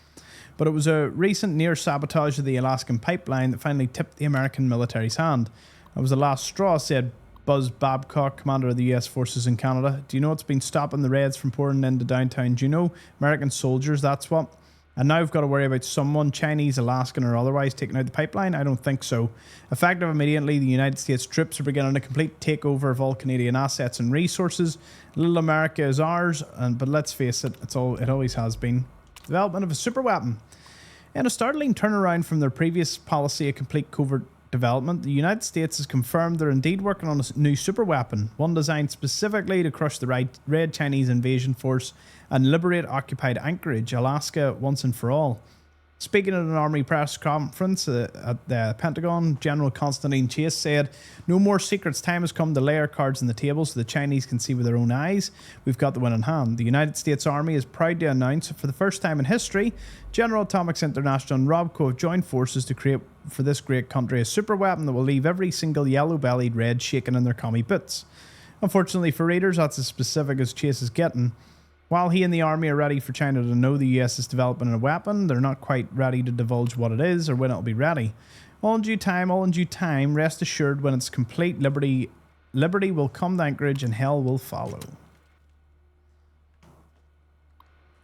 But it was a recent near sabotage of the Alaskan pipeline that finally tipped the American military's hand. That was the last straw, said Buzz Babcock, commander of the US forces in Canada. Do you know what's been stopping the Reds from pouring into downtown Juneau? American soldiers, that's what. And now we've got to worry about someone, Chinese, Alaskan, or otherwise, taking out the pipeline? I don't think so. Effective immediately, the United States troops are beginning a complete takeover of all Canadian assets and resources. Little America is ours, but let's face it, it always has been. Development of a superweapon. In a startling turnaround from their previous policy of complete covert development, the United States has confirmed they're indeed working on a new superweapon, one designed specifically to crush the Red Chinese invasion force and liberate occupied Anchorage, Alaska, once and for all. Speaking at an Army press conference at the Pentagon, General Constantine Chase said, "No more secrets. Time has come to lay our cards on the table so the Chinese can see with their own eyes. We've got the win in hand. The United States Army is proud to announce that for the first time in history, General Atomics International and ROBCO have joined forces to create for this great country a superweapon that will leave every single yellow-bellied Red shaking in their commie boots." Unfortunately for readers, that's as specific as Chase is getting. While he and the army are ready for China to know the US is developing a weapon, they're not quite ready to divulge what it is or when it'll be ready. All in due time, rest assured when it's complete, liberty will come to Anchorage and hell will follow.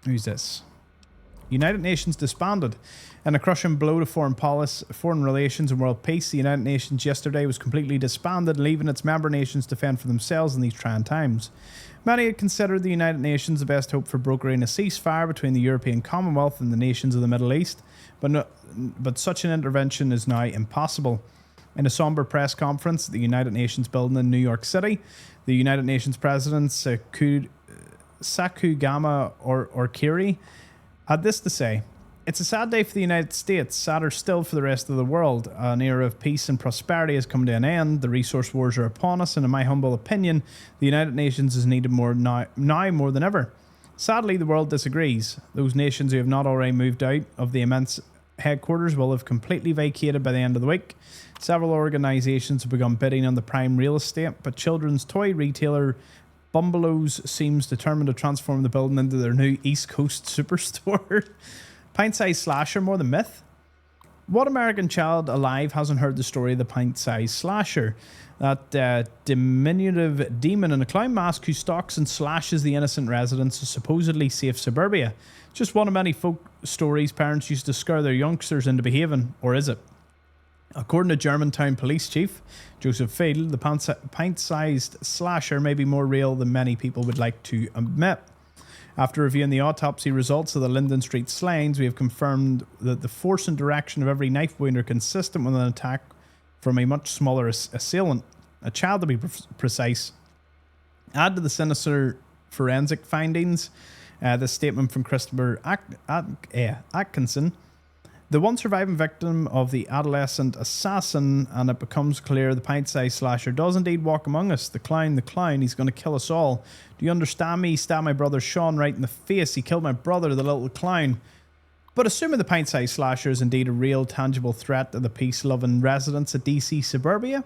Who's this? United Nations disbanded. In a crushing blow to foreign relations and world peace, the United Nations yesterday was completely disbanded, leaving its member nations to fend for themselves in these trying times. Many had considered the United Nations the best hope for brokering a ceasefire between the European Commonwealth and the nations of the Middle East, but such an intervention is now impossible. In a somber press conference at the United Nations building in New York City, the United Nations President Sakugama Orkiri had this to say: "It's a sad day for the United States, sadder still for the rest of the world. An era of peace and prosperity has come to an end. The resource wars are upon us, and in my humble opinion, the United Nations is needed more now more than ever. Sadly, the world disagrees. Those nations who have not already moved out of the immense headquarters will have completely vacated by the end of the week. Several organisations have begun bidding on the prime real estate, but children's toy retailer Bumbelows seems determined to transform the building into their new East Coast superstore." Pint-sized slasher more than myth? What American child alive hasn't heard the story of the pint-sized slasher? That diminutive demon in a clown mask who stalks and slashes the innocent residents of supposedly safe suburbia. Just one of many folk stories parents used to scare their youngsters into behaving, or is it? According to Germantown Police Chief Joseph Field, the pint-sized slasher may be more real than many people would like to admit. After reviewing the autopsy results of the Linden Street slayings, we have confirmed that the force and direction of every knife wound are consistent with an attack from a much smaller assailant, a child to be precise. Add to the sinister forensic findings the statement from Christopher Atkinson, the one surviving victim of the adolescent assassin, and it becomes clear the pint-sized slasher does indeed walk among us. The clown, he's going to kill us all. Do you understand me? He stabbed my brother Sean right in the face. He killed my brother, the little clown. But assuming the pint-sized slasher is indeed a real, tangible threat to the peace-loving residents of DC suburbia,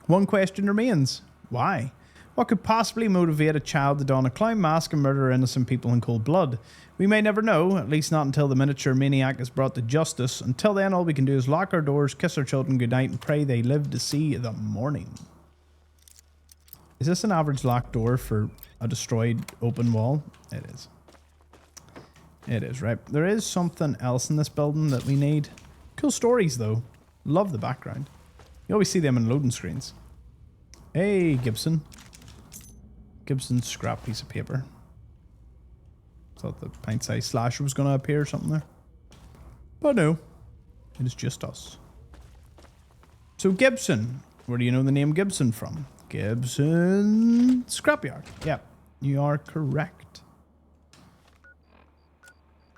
one question remains. Why? What could possibly motivate a child to don a clown mask and murder innocent people in cold blood? We may never know, at least not until the miniature maniac is brought to justice. Until then, all we can do is lock our doors, kiss our children goodnight, and pray they live to see the morning. Is this an average locked door for a destroyed open wall? It is. It is, right. There is something else in this building that we need. Cool stories, though. Love the background. You always see them in loading screens. Hey, Gibson. Gibson's scrap piece of paper. Thought the pint-sized slasher was going to appear or something there. But no. It is just us. So Gibson. Where do you know the name Gibson from? Gibson Scrapyard. Yeah, you are correct.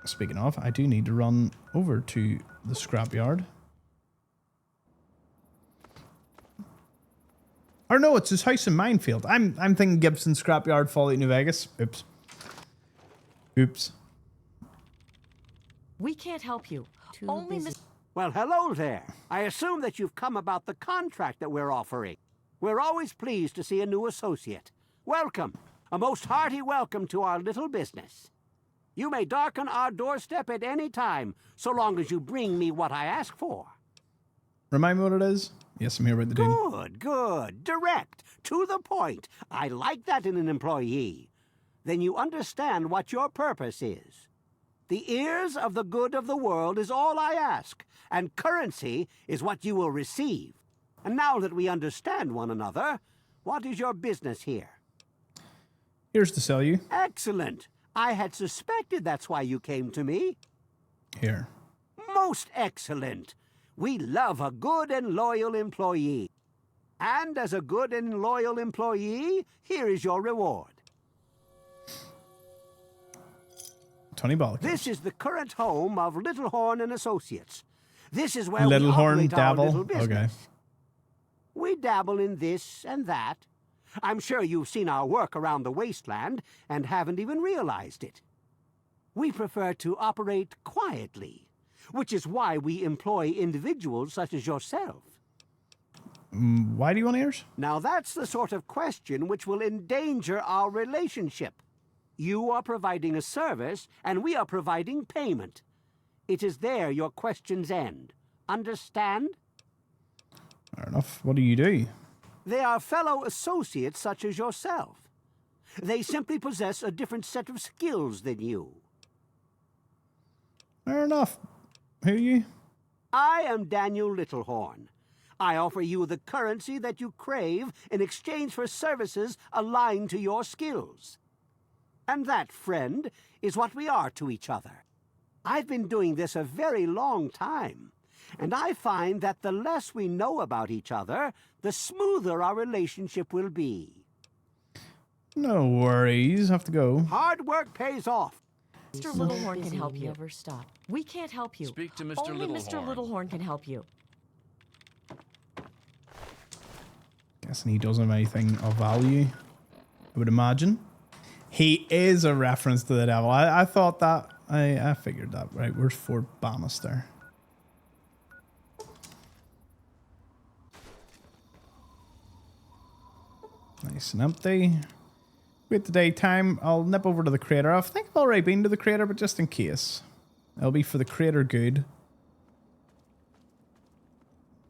Speaking of, I do need to run over to the scrapyard. Or no, it's his house in Minefield. I'm thinking Gibson Scrapyard, Fallout New Vegas. Oops. Oops. We can't help you. Only Well, hello there. I assume that you've come about the contract that we're offering. We're always pleased to see a new associate. Welcome. A most hearty welcome to our little business. You may darken our doorstep at any time, so long as you bring me what I ask for. Remind me what it is? Yes, I'm here with the dude. Good, good. Direct. To the point. I like that in an employee. Then you understand what your purpose is. The ears of the good of the world is all I ask, and currency is what you will receive. And now that we understand one another, what is your business here? Here's to sell you. Excellent. I had suspected that's why you came to me. Here. Most excellent. We love a good and loyal employee. And as a good and loyal employee, here is your reward. 20 balls. This is the current home of Littlehorn and Associates. This is where Littlehorn we operate our dabble. little business. Okay. We dabble in this and that. I'm sure you've seen our work around the Wasteland and haven't even realized it. We prefer to operate quietly, which is why we employ individuals such as yourself. Why do you want ears? Now that's the sort of question which will endanger our relationship. You are providing a service, and we are providing payment. It is there your questions end. Understand? Fair enough. What do you do? They are fellow associates such as yourself. They simply possess a different set of skills than you. Fair enough. Who are you? I am Daniel Littlehorn. I offer you the currency that you crave in exchange for services aligned to your skills. And that, friend, is what we are to each other. I've been doing this a very long time, and I find that the less we know about each other, the smoother our relationship will be. No worries. Have to go. Hard work pays off. Mr. Littlehorn can help you. Never stop. We can't help you. Speak to Mr. Only Littlehorn. Mr. Littlehorn can help you. Guessing he doesn't have anything of value, I would imagine. He is a reference to the devil. I thought that. I figured that. Right, where's Fort Bannister? Nice and empty. Wait the daytime. I'll nip over to the crater. I think I've already been to the crater, but just in case. It'll be for the crater good.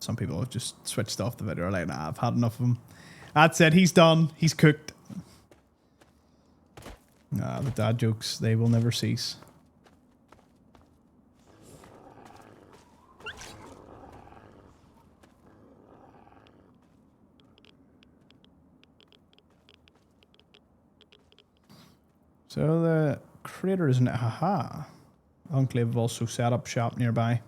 Some people have just switched off the video like, nah, I've had enough of him. That's it. He's done. He's cooked. Nah, the dad jokes, they will never cease. So the crater isn't it? Haha. Enclave have also set up shop nearby.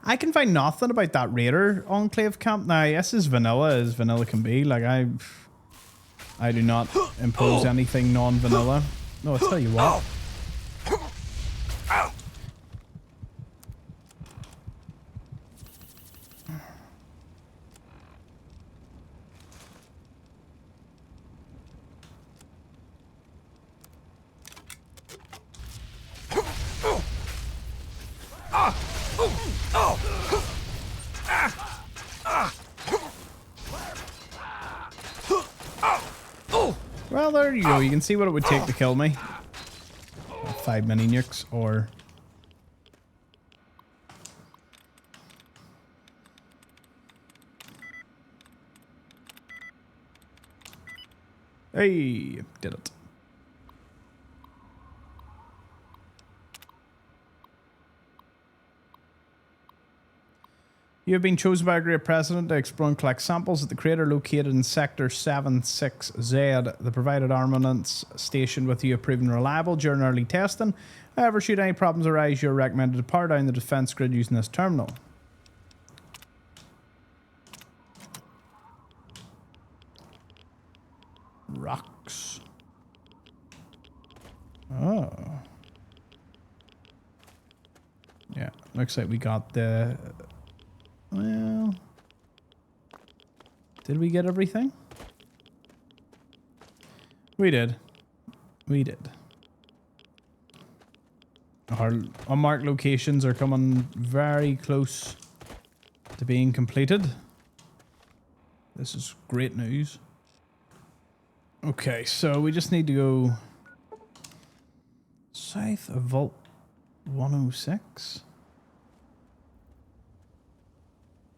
I can find nothing about that Raider Enclave camp. Now, this is vanilla as vanilla can be. Like, I do not impose anything non-vanilla. No, I'll tell you what. Well, there you go. You can see what it would take to kill me. 5 mini nukes or... Hey, did it. You have been chosen by a great president to explore and collect samples at the crater located in Sector 76Z. The provided armaments stationed with you have proven reliable during early testing. However, should any problems arise, you are recommended to power down the defense grid using this terminal. Rocks. Oh. Yeah, looks like we got the... Well, did we get everything? We did. We did. Our unmarked locations are coming very close to being completed. This is great news. Okay, so we just need to go south of Vault 106.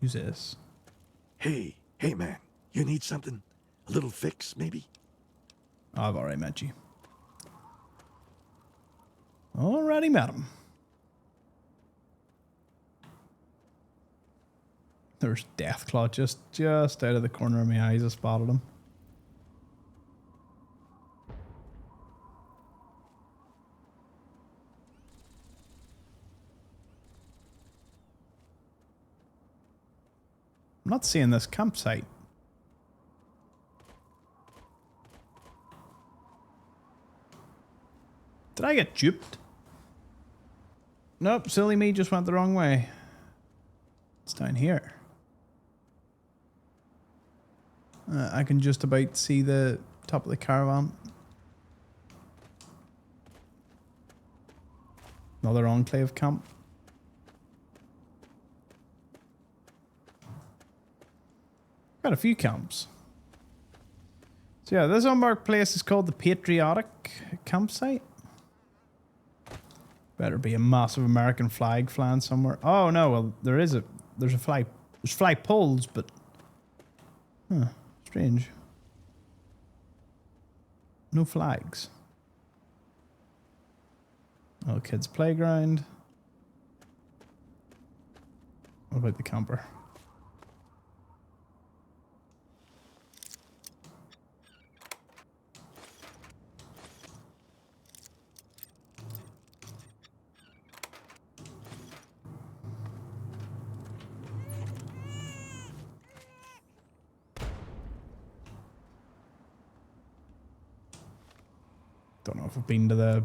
Who's this? Hey man, you need something? A little fix, maybe? I've already met you. Already met him. There's Deathclaw just out of the corner of my eyes. I spotted him. I'm not seeing this campsite. Did I get duped? Nope, silly me just went the wrong way. It's down here. I can just about see the top of the caravan. Another enclave camp. Got a few camps. So yeah, this unmarked place is called the Patriotic Campsite. Better be a massive American flag flying somewhere. Oh no, well there's a flag. There's flag poles, but strange. No flags. Oh, kids' playground. What about the camper? Don't know if I've been to the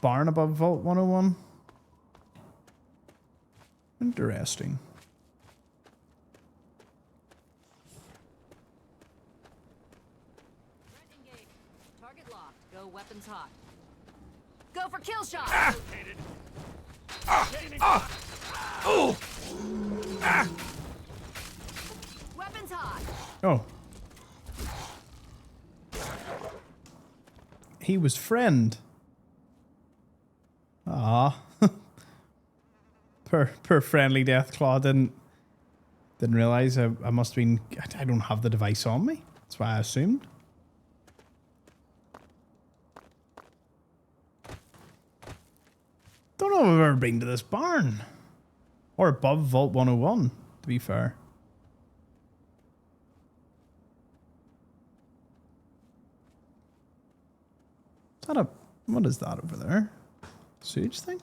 barn above Vault 101. Interesting. Engage. Target locked. Go weapons hot. Go for kill shot. Weapons hot. Oh. He was friend. Ah. per friendly Deathclaw didn't realize I must have been. I don't have the device on me. That's why I assumed. Don't know if I've ever been to this barn or above Vault 101. To be fair. Is that what is that over there? Sewage thing?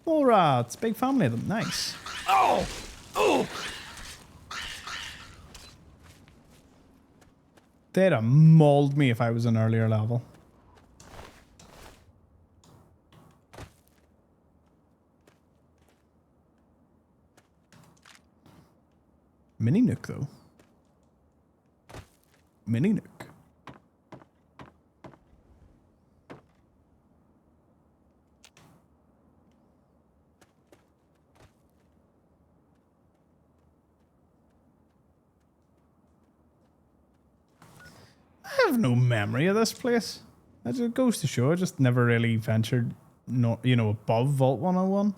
All right, it's a big family of them. Nice. Oh! Oh! They'd have mauled me if I was an earlier level. Mini nuke though. Mini nuke. I have no memory of this place. As it goes to show, I just never really ventured, above Vault 101.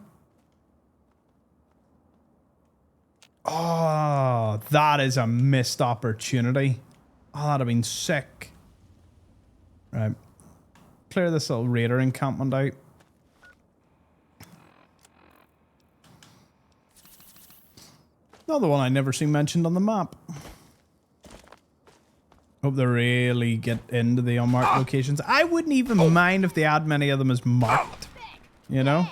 Oh, that is a missed opportunity. Oh, that'd have been sick. Right. Clear this little raider encampment out. Another one I never seen mentioned on the map. Hope they really get into the unmarked locations. I wouldn't even mind if they add many of them as marked. You know?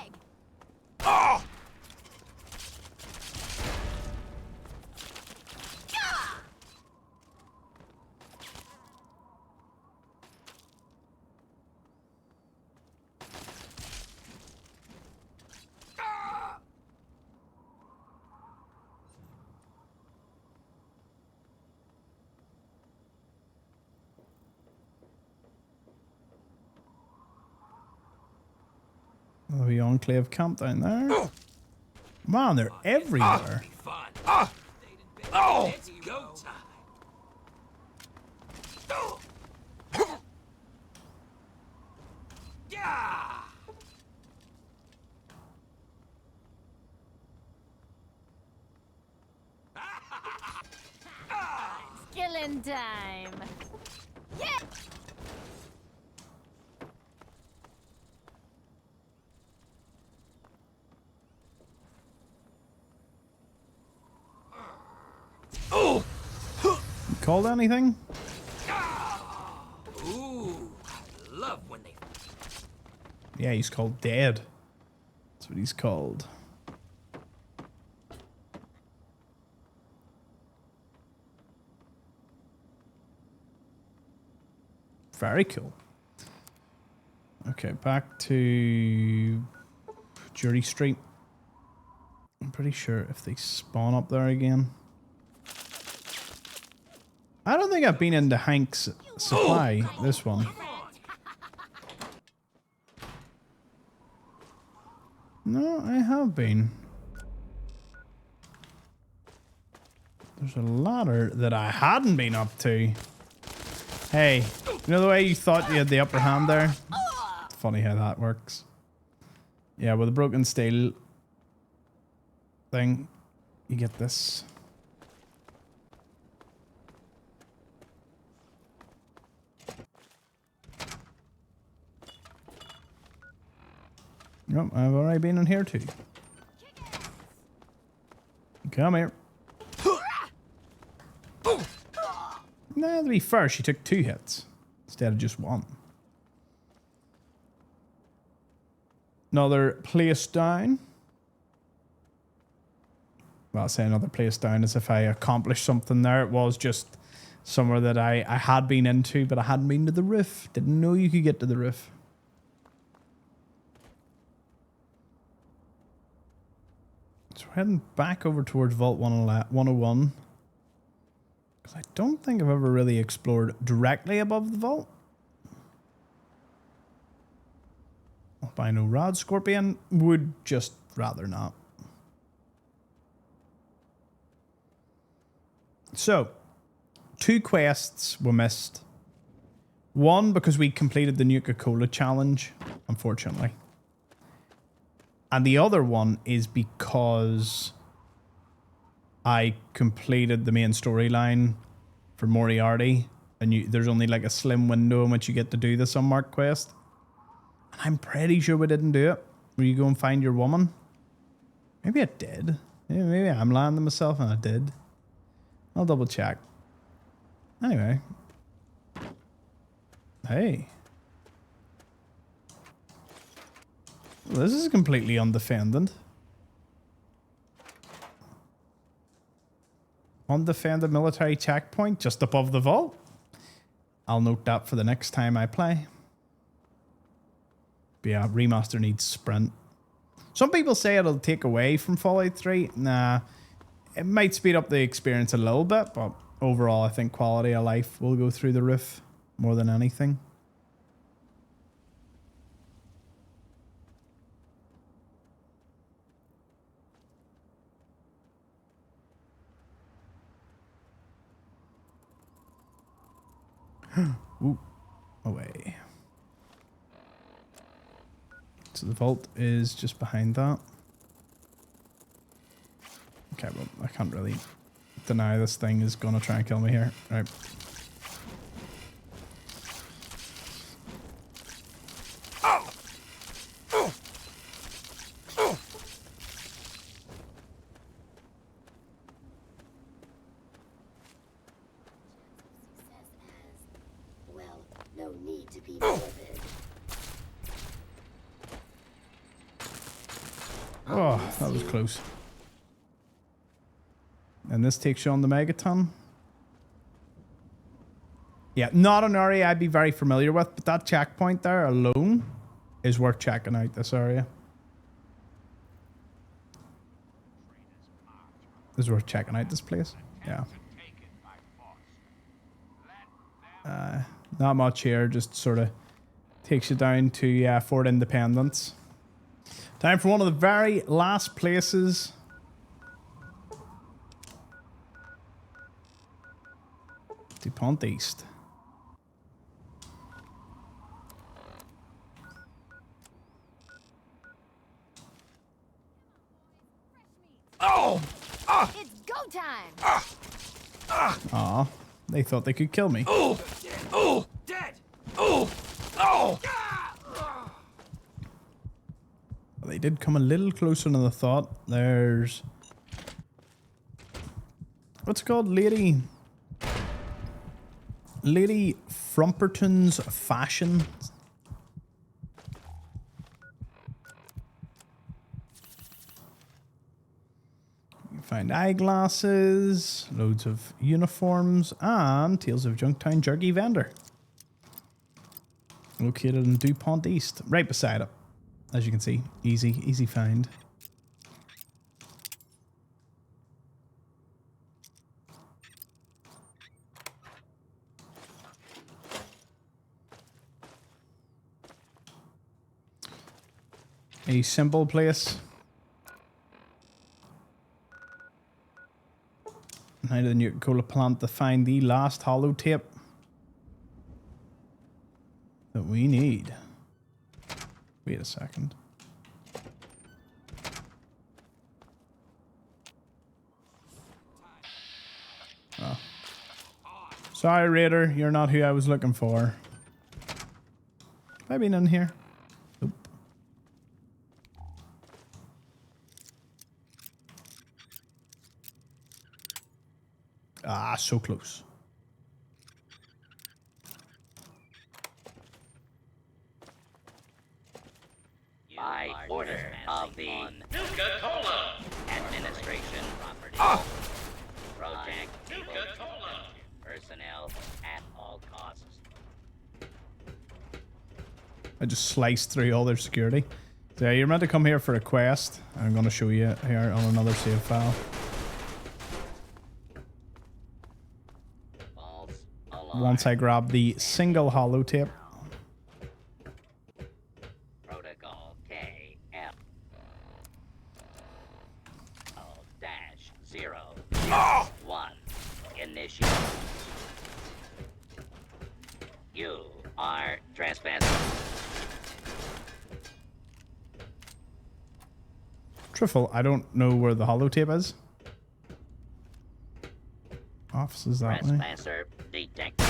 The Enclave camp down there. Man, they're everywhere. Oh! It's go time. Yeah! Killing time. Yeah. Oh! Called anything? Ooh, I love when they... Yeah, he's called Dead. That's what he's called. Very cool. Okay, back to Jury Street. I'm pretty sure if they spawn up there again. I don't think I've been into Hank's supply, this one. No, I have been. There's a ladder that I hadn't been up to. Hey, you know the way you thought you had the upper hand there? It's funny how that works. Yeah, with a broken steel thing, you get this. Yep, I've already been in here too. Come here. Nah, to be fair, she took 2 hits instead of just 1. Another place down. Well, I'll say another place down as if I accomplished something there. It was just somewhere that I had been into, but I hadn't been to the roof. Didn't know you could get to the roof. So we're heading back over towards Vault 101. Because I don't think I've ever really explored directly above the vault. Albino Rod Scorpion would just rather not. So, 2 quests were missed. One because we completed the Nuka-Cola challenge, unfortunately. And the other one is because I completed the main storyline for Moriarty, and there's only like a slim window in which you get to do this unmarked quest. And I'm pretty sure we didn't do it. Where you go and find your woman. Maybe I did. Yeah, maybe I'm lying to myself and I did. I'll double check. Anyway. Hey. Well, this is completely undefended. Undefended military checkpoint just above the vault. I'll note that for the next time I play. But yeah, remaster needs sprint. Some people say it'll take away from Fallout 3. Nah, it might speed up the experience a little bit, but overall I think quality of life will go through the roof more than anything. Ooh, away. So the vault is just behind that. Okay, well, I can't really deny this thing is gonna try and kill me here. Right. Oh, that was close. And this takes you on the Megaton. Yeah, not an area I'd be very familiar with, but that checkpoint there alone is worth checking out this area. Is worth checking out this place. Yeah. Not much here, just sort of takes you down to Fort Independence. Time for one of the very last places. DuPont East. Oh! It's go time! Aw, they thought they could kill me. Oh! Oh! Dead! Oh! Oh! They did come a little closer than I thought. There's... what's it called? Lady Frumperton's Fashion. You can find eyeglasses, loads of uniforms, and Tales of Junktown Jerky Vendor. Located in DuPont East, right beside it. As you can see, easy find. A simple place. Now to the Nuka-Cola plant to find the last holotape that we need. Wait a second. Oh. Sorry, Raider, you're not who I was looking for. Have I been in here? Nope. Ah, so close. By order of the Nuka-Cola! administration property. Protect Nuka-Cola! personnel at all costs. I just sliced through all their security. So yeah, you're meant to come here for a quest. I'm going to show you here on another save file. False alarm. Once I grab the single holotape. Protocol KF. -0 initiate. You are trespassing. Truffle, I don't know where the holotape is. Office is that way. Trespasser detected.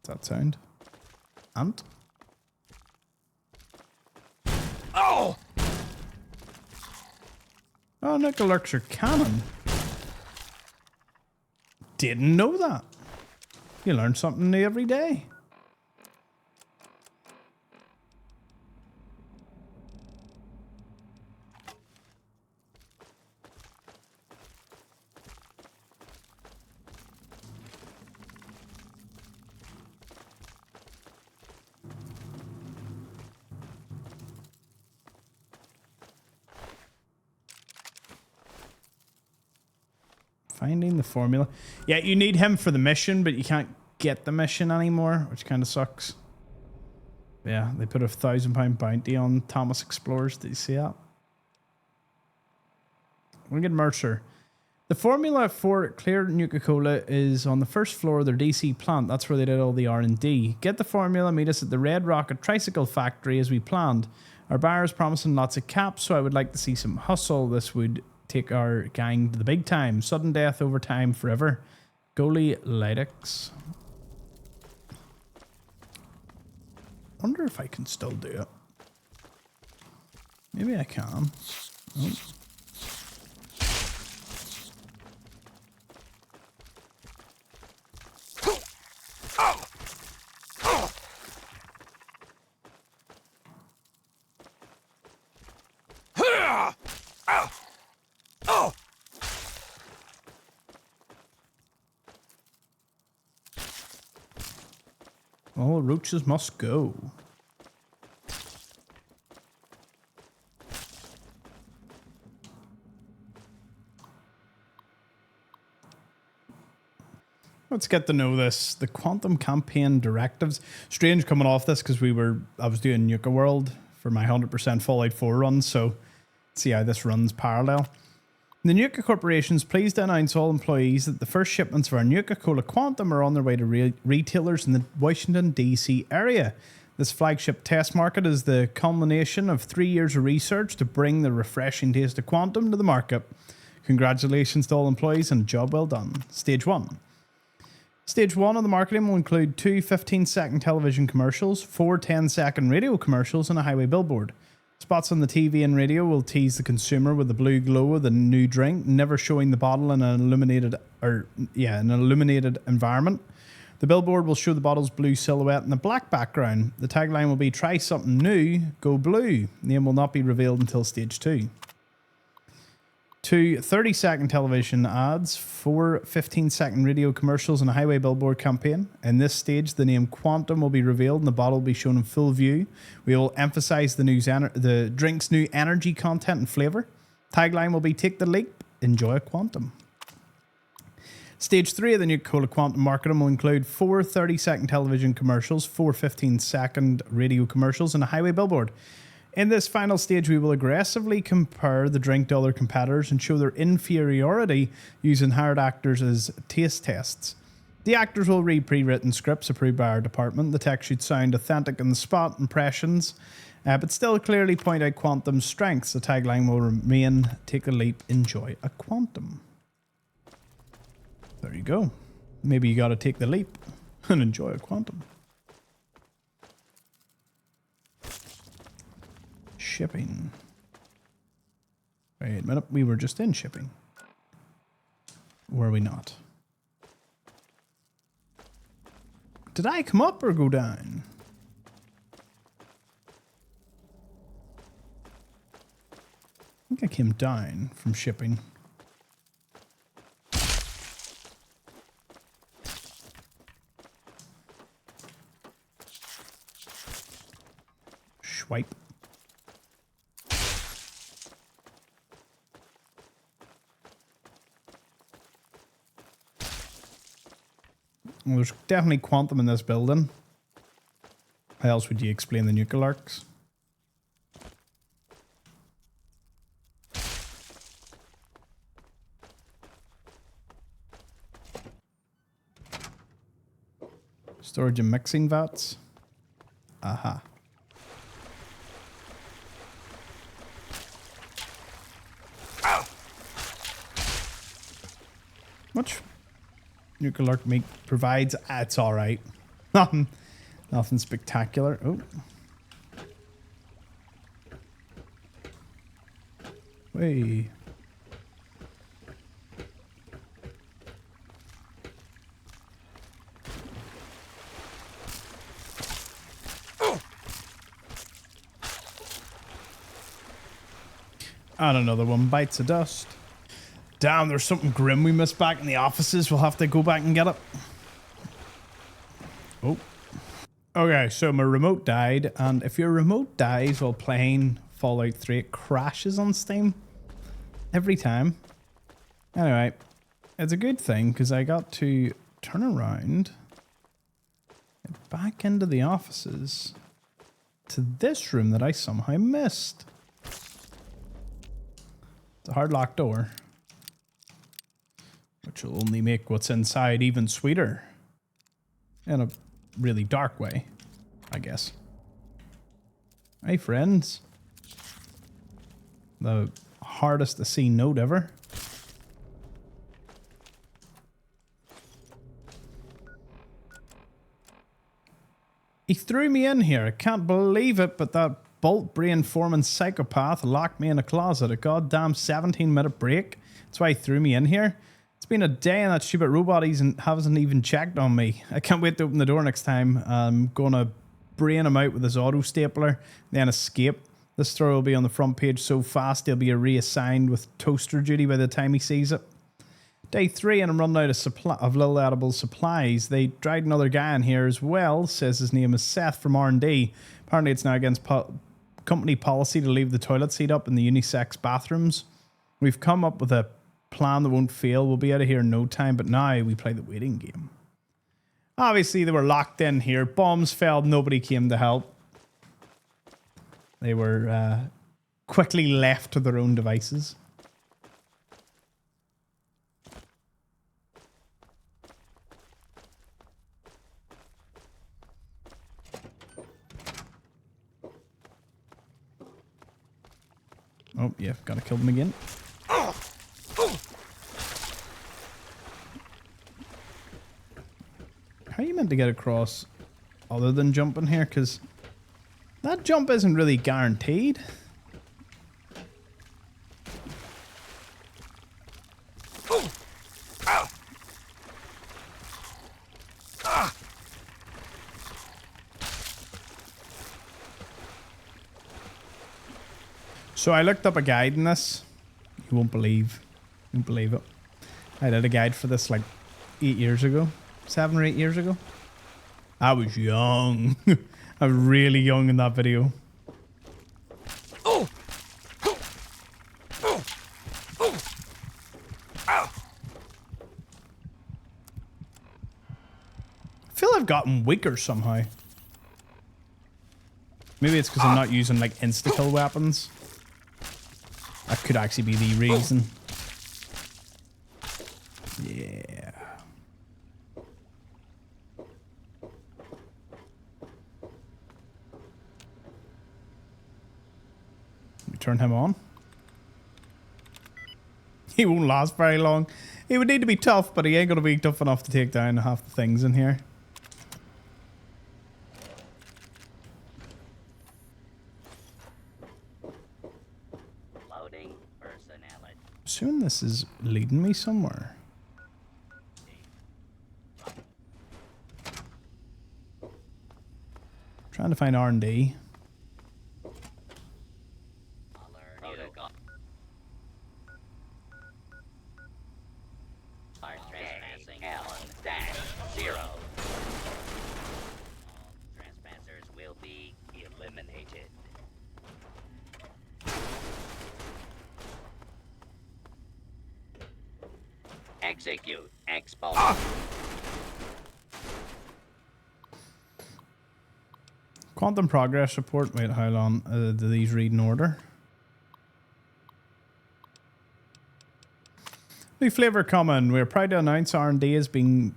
What's that sound? Ant? Oh! Oh, Nickelurks are cannon. Didn't know that. You learn something new every day. Finding the formula. Yeah, you need him for the mission, but you can't get the mission anymore, which kind of sucks. Yeah, they put a £1,000 bounty on Thomas Xplores. Did you see that? We'll get Mercer. The formula for clear Nuka-Cola is on the first floor of their DC plant. That's where they did all the R&D. Get the formula, meet us at the Red Rocket Tricycle Factory as we planned. Our buyer's promising lots of caps, so I would like to see some hustle. This would take our gang to the big time. Sudden death over time forever. Goalie Lydex. Wonder if I can still do it. Maybe I can. Oh. All roaches must go. Let's get to know this. The quantum campaign directives. Strange coming off this because I was doing Nuka World for my 100% Fallout 4 run, so let's see how this runs parallel. The Nuka Corporation is pleased to announce all employees that the first shipments of our Nuka-Cola Quantum are on their way to retailers in the Washington, D.C. area. This flagship test market is the culmination of 3 years of research to bring the refreshing taste of Quantum to the market. Congratulations to all employees and a job well done. Stage 1. Stage 1 of the marketing will include 2 15-second television commercials, 4 10-second radio commercials, and a highway billboard. Spots on the TV and radio will tease the consumer with the blue glow of the new drink, never showing the bottle in an illuminated environment. The billboard will show the bottle's blue silhouette in a black background. The tagline will be "Try something new, go blue." Name will not be revealed until stage 2. 2 30-second television ads, 4 15-second radio commercials, and a highway billboard campaign. In this stage, the name Quantum will be revealed and the bottle will be shown in full view. We will emphasize the drink's new energy content and flavor. Tagline will be Take the Leap, Enjoy a Quantum. Stage 3 of the Nuka-Cola Quantum marketing will include 4 30-second television commercials, 4 15-second radio commercials, and a highway billboard. In this final stage, we will aggressively compare the drink to other competitors and show their inferiority using hired actors as taste tests. The actors will read pre-written scripts approved by our department. The text should sound authentic in the spot impressions, but still clearly point out Quantum's strengths. The tagline will remain, Take the Leap, Enjoy a Quantum. There you go. Maybe you got to take the leap and enjoy a Quantum. Shipping. Wait a minute, we were just in shipping. Were we not? Did I come up or go down? I think I came down from shipping. Swipe. Well, there's definitely Quantum in this building. How else would you explain the Nuka-Larks? Storage and mixing vats. Aha. Much Nuka-Lark meat provides. It's alright. Nothing spectacular. Oh. Hey. And another one bites of dust. Damn, there's something grim we missed back in the offices. We'll have to go back and get it. Oh. Okay, so my remote died. And if your remote dies while playing Fallout 3, it crashes on Steam. Every time. Anyway, it's a good thing because I got to turn around and back into the offices to this room that I somehow missed. It's a hard locked door, which will only make what's inside even sweeter. In a really dark way, I guess. Hey, friends. The hardest to see note ever. He threw me in here. I can't believe it, but that bolt brain forming psychopath locked me in a closet. A goddamn 17-minute break. That's why he threw me in here. It's been a day and that stupid robot hasn't even checked on me. I can't wait to open the door next time. I'm gonna brain him out with his auto stapler, then escape. This story will be on the front page so fast he'll be reassigned with toaster duty by the time he sees it. Day 3 and I'm running out of little edible supplies. They dragged another guy in here as well. Says his name is Seth from R&D. Apparently it's now against company policy to leave the toilet seat up in the unisex bathrooms. We've come up with a plan that won't fail. We'll be out of here in no time, but now we play the waiting game. Obviously they were locked in here. Bombs fell. Nobody came to help. They were quickly left to their own devices. Oh, yeah, gotta kill them again. How are you meant to get across other than jumping here? Because that jump isn't really guaranteed. So I looked up a guide in this. You won't believe. You won't believe it. I did a guide for this like 8 years ago. 7 or 8 years ago. I was young. I was really young in that video. Oh! Oh! Oh! Ow! I feel I've gotten weaker somehow. Maybe it's because I'm not using like insta-kill weapons. That could actually be the reason. Yeah. We turn him on. He won't last very long. He would need to be tough, but he ain't going to be tough enough to take down half the things in here. Loading personality. Soon this is leading me somewhere. Trying to find R&D. Protocol. Are trespassing L-0. All trespassers will be eliminated. Execute Xplores. Quantum progress report. Wait, how long do these read in order? New flavor coming. We're proud to announce R&D has been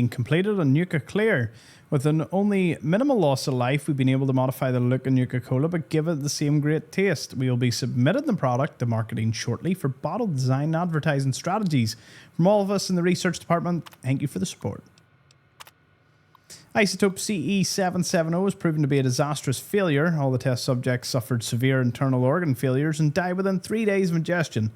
completed on Nuka Clear. With an only minimal loss of life, we've been able to modify the look of Nuka Cola, but give it the same great taste. We will be submitting the product to marketing shortly for bottle design and advertising strategies. From all of us in the research department, thank you for the support. Isotope CE770 has proven to be a disastrous failure. All the test subjects suffered severe internal organ failures and died within 3 days of ingestion.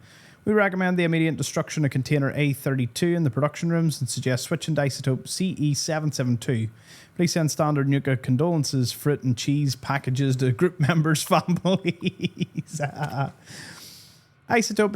We recommend the immediate destruction of container A32 in the production rooms and suggest switching to isotope CE772. Please send standard Nuka condolences, fruit and cheese packages to group members' families. Isotope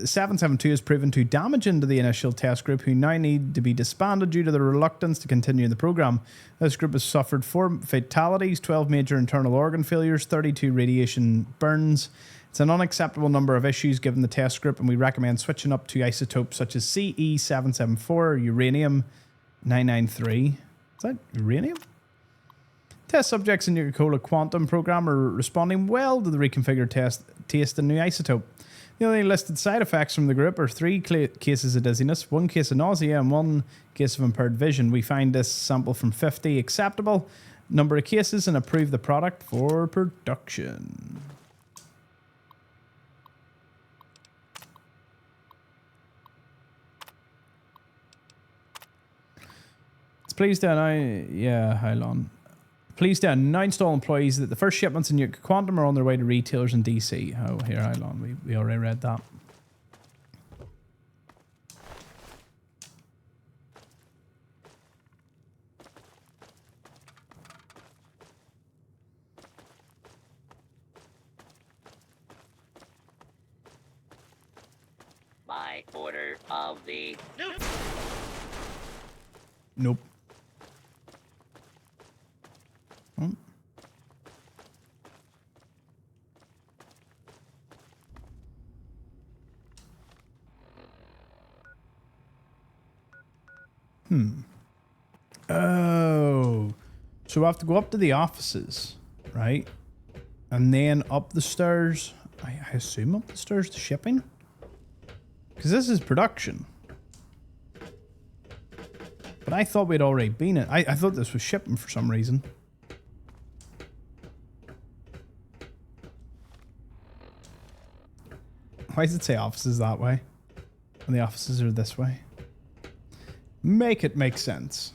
772 has proven too damaging to the initial test group, who now need to be disbanded due to their reluctance to continue the program. This group has suffered 4 fatalities, 12 major internal organ failures, 32 radiation burns. It's an unacceptable number of issues given the test group, and we recommend switching up to isotopes such as CE774 or uranium-993. Is that uranium? Test subjects in Nuka Cola Quantum program are responding well to the reconfigured taste and new isotope. The only listed side effects from the group are 3 cases of dizziness, 1 case of nausea, and 1 case of impaired vision. We find this sample from 50 acceptable number of cases and approve the product for production. It's pleased to announce to all employees that the first shipments in Nuka Quantum are on their way to retailers in DC. Oh, here, hold on. We already read that. By order of the... Nope. Oh. So we have to go up to the offices, right? And then up the stairs. I assume up the stairs to shipping? Because this is production. But I thought we'd already been in. I thought this was shipping for some reason. Why does it say offices that way? And the offices are this way? Make it make sense.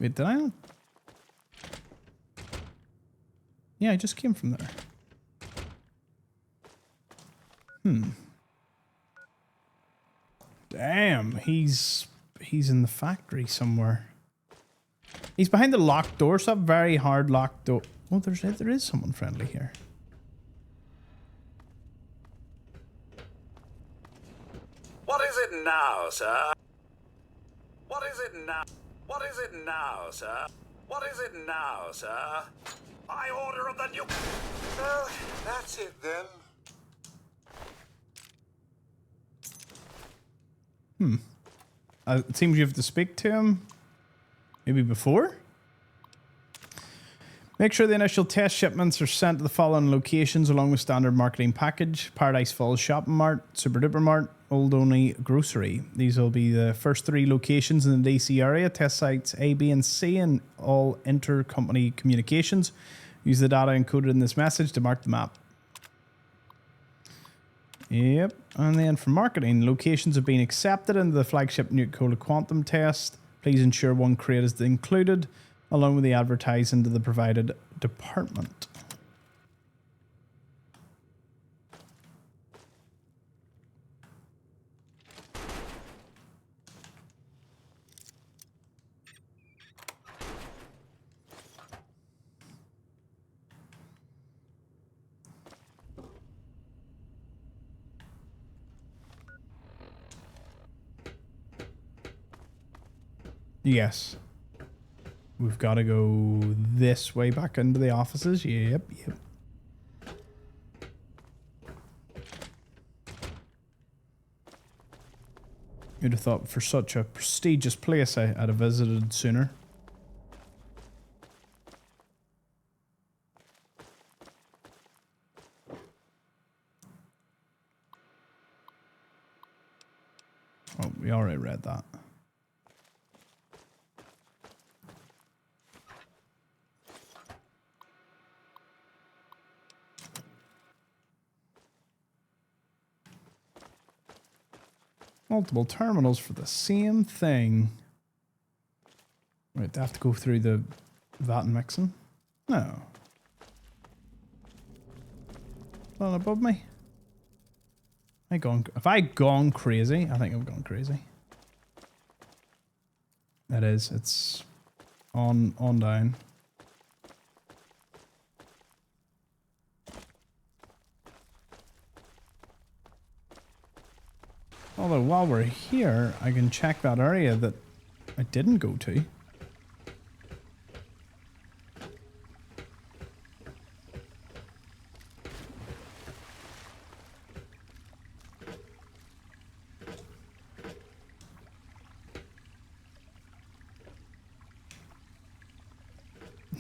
Wait, did I not? Yeah, I just came from there. Hmm. Damn, he's in the factory somewhere. He's behind the locked door, so that very hard locked door. Oh, there is someone friendly here. What is it now, sir? What is it now? What is it now, sir? What is it now, sir? By order of the new... Well, that's it then. It seems you have to speak to him. Maybe before? Make sure the initial test shipments are sent to the following locations along with standard marketing package. Paradise Falls Shopping Mart, Super Duper Mart, Old Only Grocery. These will be the first 3 locations in the DC area. Test sites A, B, and C and all intercompany communications. Use the data encoded in this message to mark the map. Yep. And then for marketing, locations have been accepted into the flagship Nuka-Cola Quantum test. Please ensure one crate is included, along with the advertising to the provided department. Yes. We've got to go this way back into the offices. Yep. You'd have thought for such a prestigious place I'd have visited sooner. Oh, we already read that. Multiple terminals for the same thing. Wait, they have to go through the vat and mixing? No. Not above me. Have I gone crazy? I think I've gone crazy. It is. It's on down. Although while we're here, I can check that area that I didn't go to.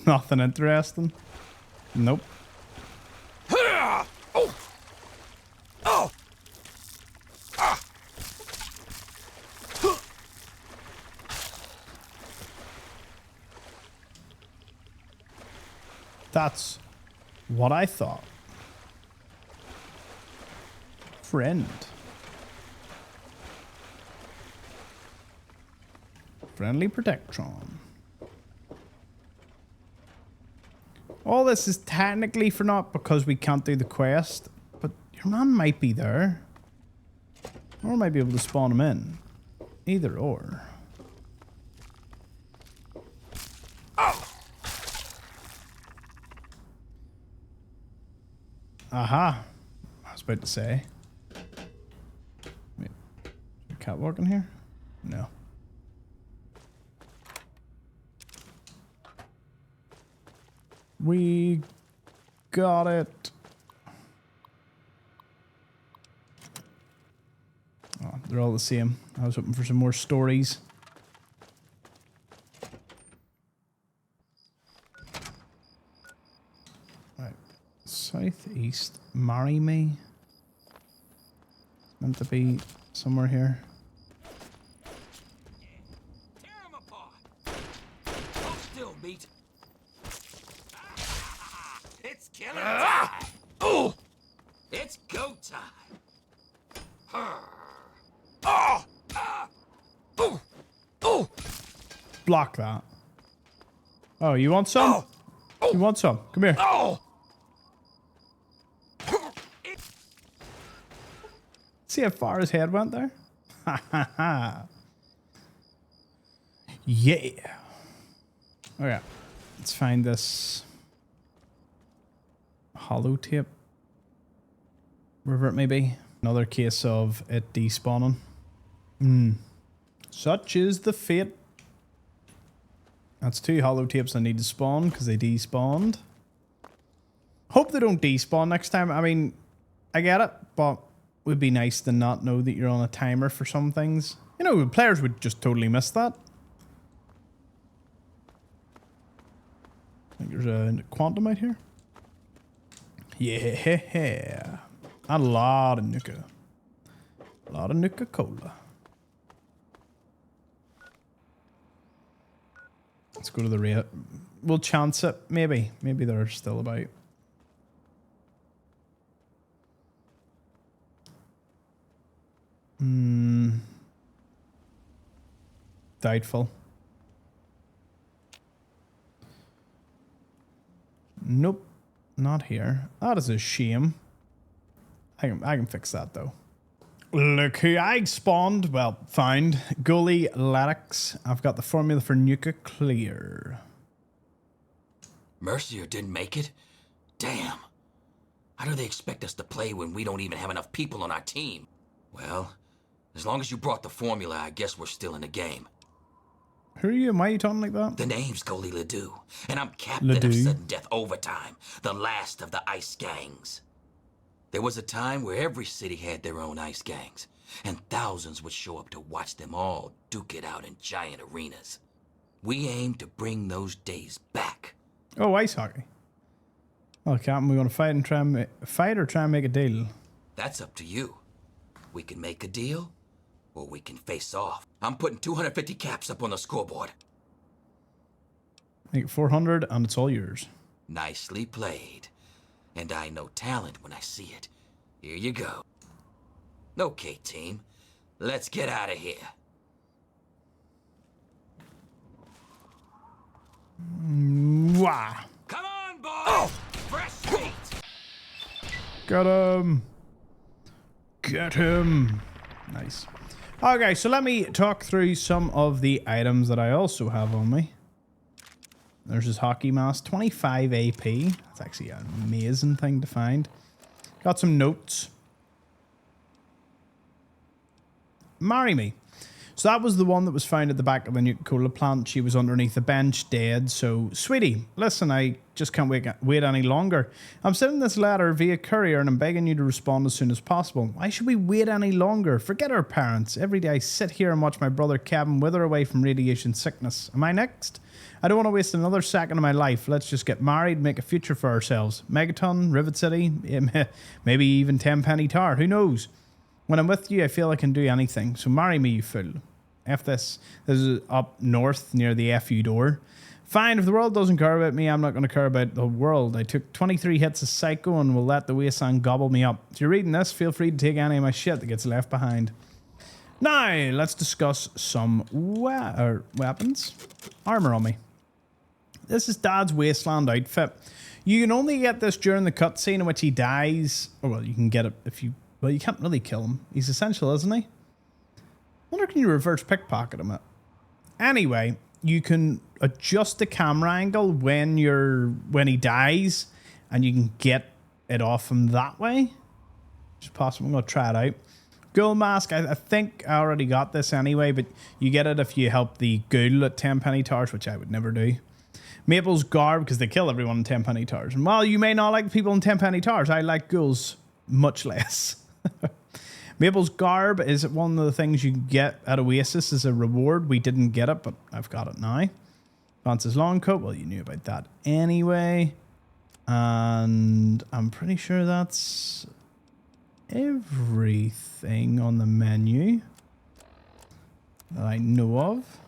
Nothing interesting. Nope. That's what I thought. Friend. Friendly protection. All this is technically for naught because we can't do the quest, but your man might be there. Or might be able to spawn him in. Either or. Aha. I was about to say. Wait. Is there a cat walking here? No. We got it. Oh, they're all the same. I was hoping for some more stories. Right. Southeast. Marry me. It's meant to be somewhere here. Tear him apart. Hold still, meat. It's killing time. Oh! It's go time. Block that. Oh, you want some? You want some? Come here. See how far his head went there? Ha ha ha. Yeah. Okay. Let's find this hollow tape. Wherever it may be. Another case of it despawning. Such is the fate. That's 2 hollow tapes I need to spawn because they despawned. Hope they don't despawn next time. I mean, I get it, but it would be nice to not know that you're on a timer for some things. You know, players would just totally miss that. I think there's a quantum out here. Yeah. A lot of Nuka. A lot of Nuka-Cola. Let's go to the rate. We'll chance it. Maybe. Maybe they're still about. Doubtful. Nope. Not here. That is a shame. I can fix that though. Look who I spawned. Well, found. Goalie Latix. I've got the formula for Nuka Clear. Mercier didn't make it? Damn. How do they expect us to play when we don't even have enough people on our team? Well, as long as you brought the formula, I guess we're still in the game. Who are you? Why are you talking like that? The name's Goalie Ledoux, and I'm captain of Sudden Death Overtime, the last of the ice gangs. There was a time where every city had their own ice gangs, and thousands would show up to watch them all duke it out in giant arenas. We aim to bring those days back. Oh, ice hockey. Well, Captain, we want to fight and try and fight or try and make a deal? That's up to you. We can make a deal, or we can face off. I'm putting 250 caps up on the scoreboard. Make it 400, and it's all yours. Nicely played. And I know talent when I see it. Here you go. Okay, team. Let's get out of here. Wow. Come on, boys! Fresh feet! Got him. Get him. Nice. Okay, so let me talk through some of the items that I also have on me. There's his hockey mask, 25 AP. That's actually an amazing thing to find. Got some notes. Marry me. So that was the one that was found at the back of the Nuka-Cola plant. She was underneath the bench, dead. So, sweetie, listen, I just can't wait any longer. I'm sending this letter via courier and I'm begging you to respond as soon as possible. Why should we wait any longer? Forget our parents. Every day I sit here and watch my brother Kevin wither away from radiation sickness. Am I next? I don't want to waste another second of my life. Let's just get married, make a future for ourselves. Megaton, Rivet City, maybe even Tenpenny Tower. Who knows? When I'm with you, I feel I can do anything. So marry me, you fool. F this. This is up north near the FU door. Fine, if the world doesn't care about me, I'm not going to care about the world. I took 23 hits of Psycho and will let the Wasteland gobble me up. If you're reading this, feel free to take any of my shit that gets left behind. Now, let's discuss some weapons. Armor on me. This is Dad's Wasteland outfit. You can only get this during the cutscene in which he dies. Oh, well, you can get it if you... Well, you can't really kill him. He's essential, isn't he? I wonder, can you reverse pickpocket him? Anyway, you can adjust the camera angle when he dies, and you can get it off him that way. It's possible. I'm going to try it out. Ghoul mask. I think I already got this anyway, but you get it if you help the ghoul at Tenpenny Towers, which I would never do. Maple's garb, because they kill everyone in Tenpenny Towers. And while you may not like the people in Tenpenny Towers, I like ghouls much less. Maple's garb is one of the things you get at Oasis as a reward. We didn't get it, but I've got it now. Vance's long coat. Well, you knew about that anyway. And I'm pretty sure that's everything on the menu that I know of.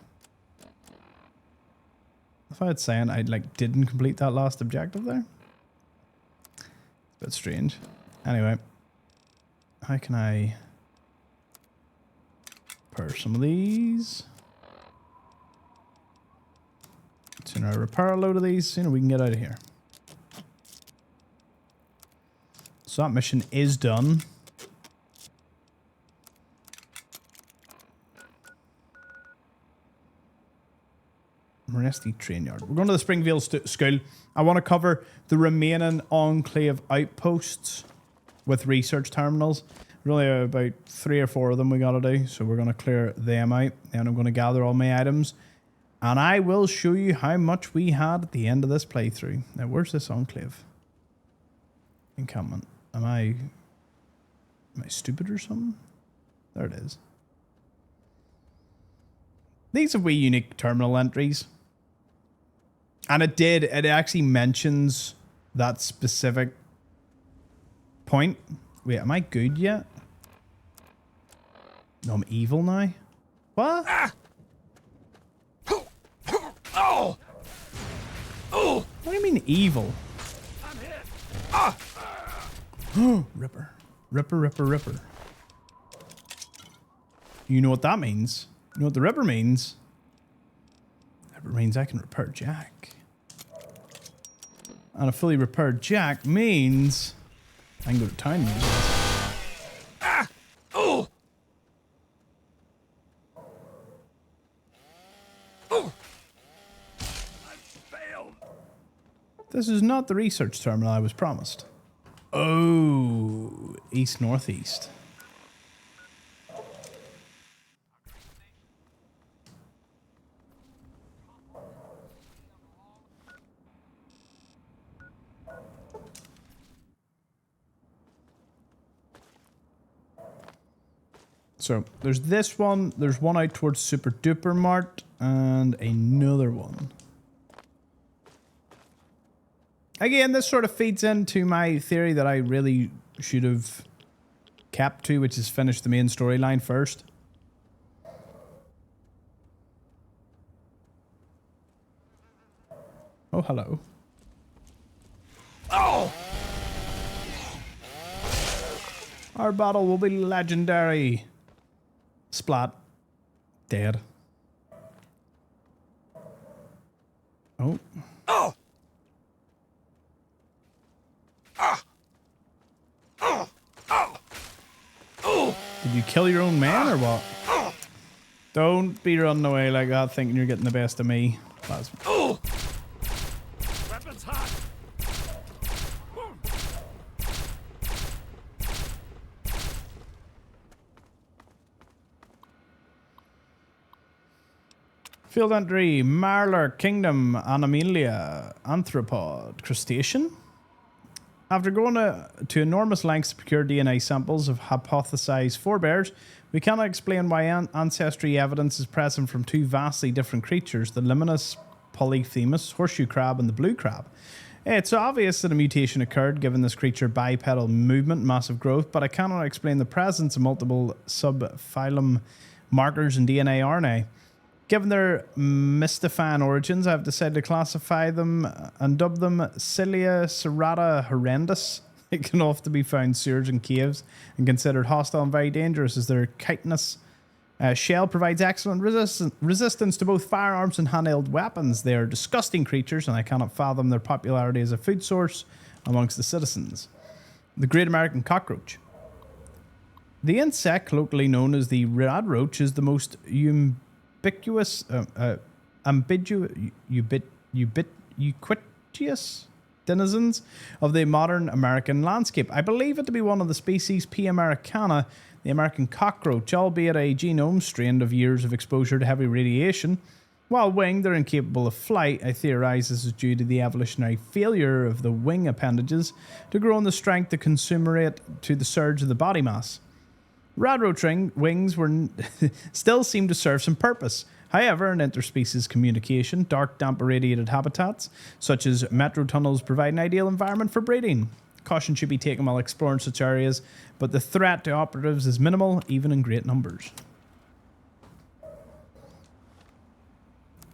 If I had saying I didn't complete that last objective there. It's a bit strange. Anyway. How can I repair some of these? Sooner I repair a load of these, sooner we can get out of here. So that mission is done. Resty train yard. We're going to the Springvale school. I want to cover the remaining Enclave outposts with research terminals. Really about 3 or 4 of them we got to do. So we're going to clear them out. And I'm going to gather all my items. And I will show you how much we had at the end of this playthrough. Now, where's this Enclave encampment? Am I stupid or something? There it is. These are wee unique terminal entries. And it actually mentions that specific point. Wait, am I good yet? No, I'm evil now? What? Ah! Oh! Oh! What do you mean evil? I'm hit. Ah! Ripper. Ripper. You know what that means? You know what the Ripper means? Ripper means I can repair Jack. And a fully repaired Jack means I can go to town and use this. Ah! Oh! Oh! I failed. This is not the research terminal I was promised. Oh, east-northeast. So there's this one, there's one out towards Super Duper Mart, and another one. Again, this sort of feeds into my theory that I really should have kept to, which is finish the main storyline first. Oh, hello. Oh! Our battle will be legendary. Splat. Dead. Oh. Oh! Ah! Oh! Oh! Oh! Did you kill your own man or what? Oh! Don't be running away like that thinking you're getting the best of me. Plasma. Oh! Weapons hot! Field entry, Marler Kingdom, Animalia, Arthropod, Crustacean. After going to enormous lengths to procure DNA samples of hypothesized forebears, we cannot explain why ancestry evidence is present from 2 vastly different creatures, the Liminus polyphemus, horseshoe crab, and the blue crab. It's obvious that a mutation occurred given this creature bipedal movement, massive growth, but I cannot explain the presence of multiple subphylum markers in DNA RNA. Given their mystifying origins, I've decided to classify them and dub them Cilia serrata horrendus. It can often be found in sewers and caves and considered hostile and very dangerous as their chitinous shell provides excellent resistance to both firearms and handheld weapons. They are disgusting creatures and I cannot fathom their popularity as a food source amongst the citizens. The Great American Cockroach. The insect, locally known as the red roach, is the most ubiquitous denizens of the modern American landscape. I believe it to be one of the species P. americana, the American cockroach, albeit a genome strained of years of exposure to heavy radiation. While winged, they're incapable of flight. I theorize this is due to the evolutionary failure of the wing appendages to grow in the strength to commemorate to the surge of the body mass. Radroach wings still seem to serve some purpose. However, in interspecies communication, dark, damp, irradiated habitats, such as metro tunnels, provide an ideal environment for breeding. Caution should be taken while exploring such areas, but the threat to operatives is minimal, even in great numbers.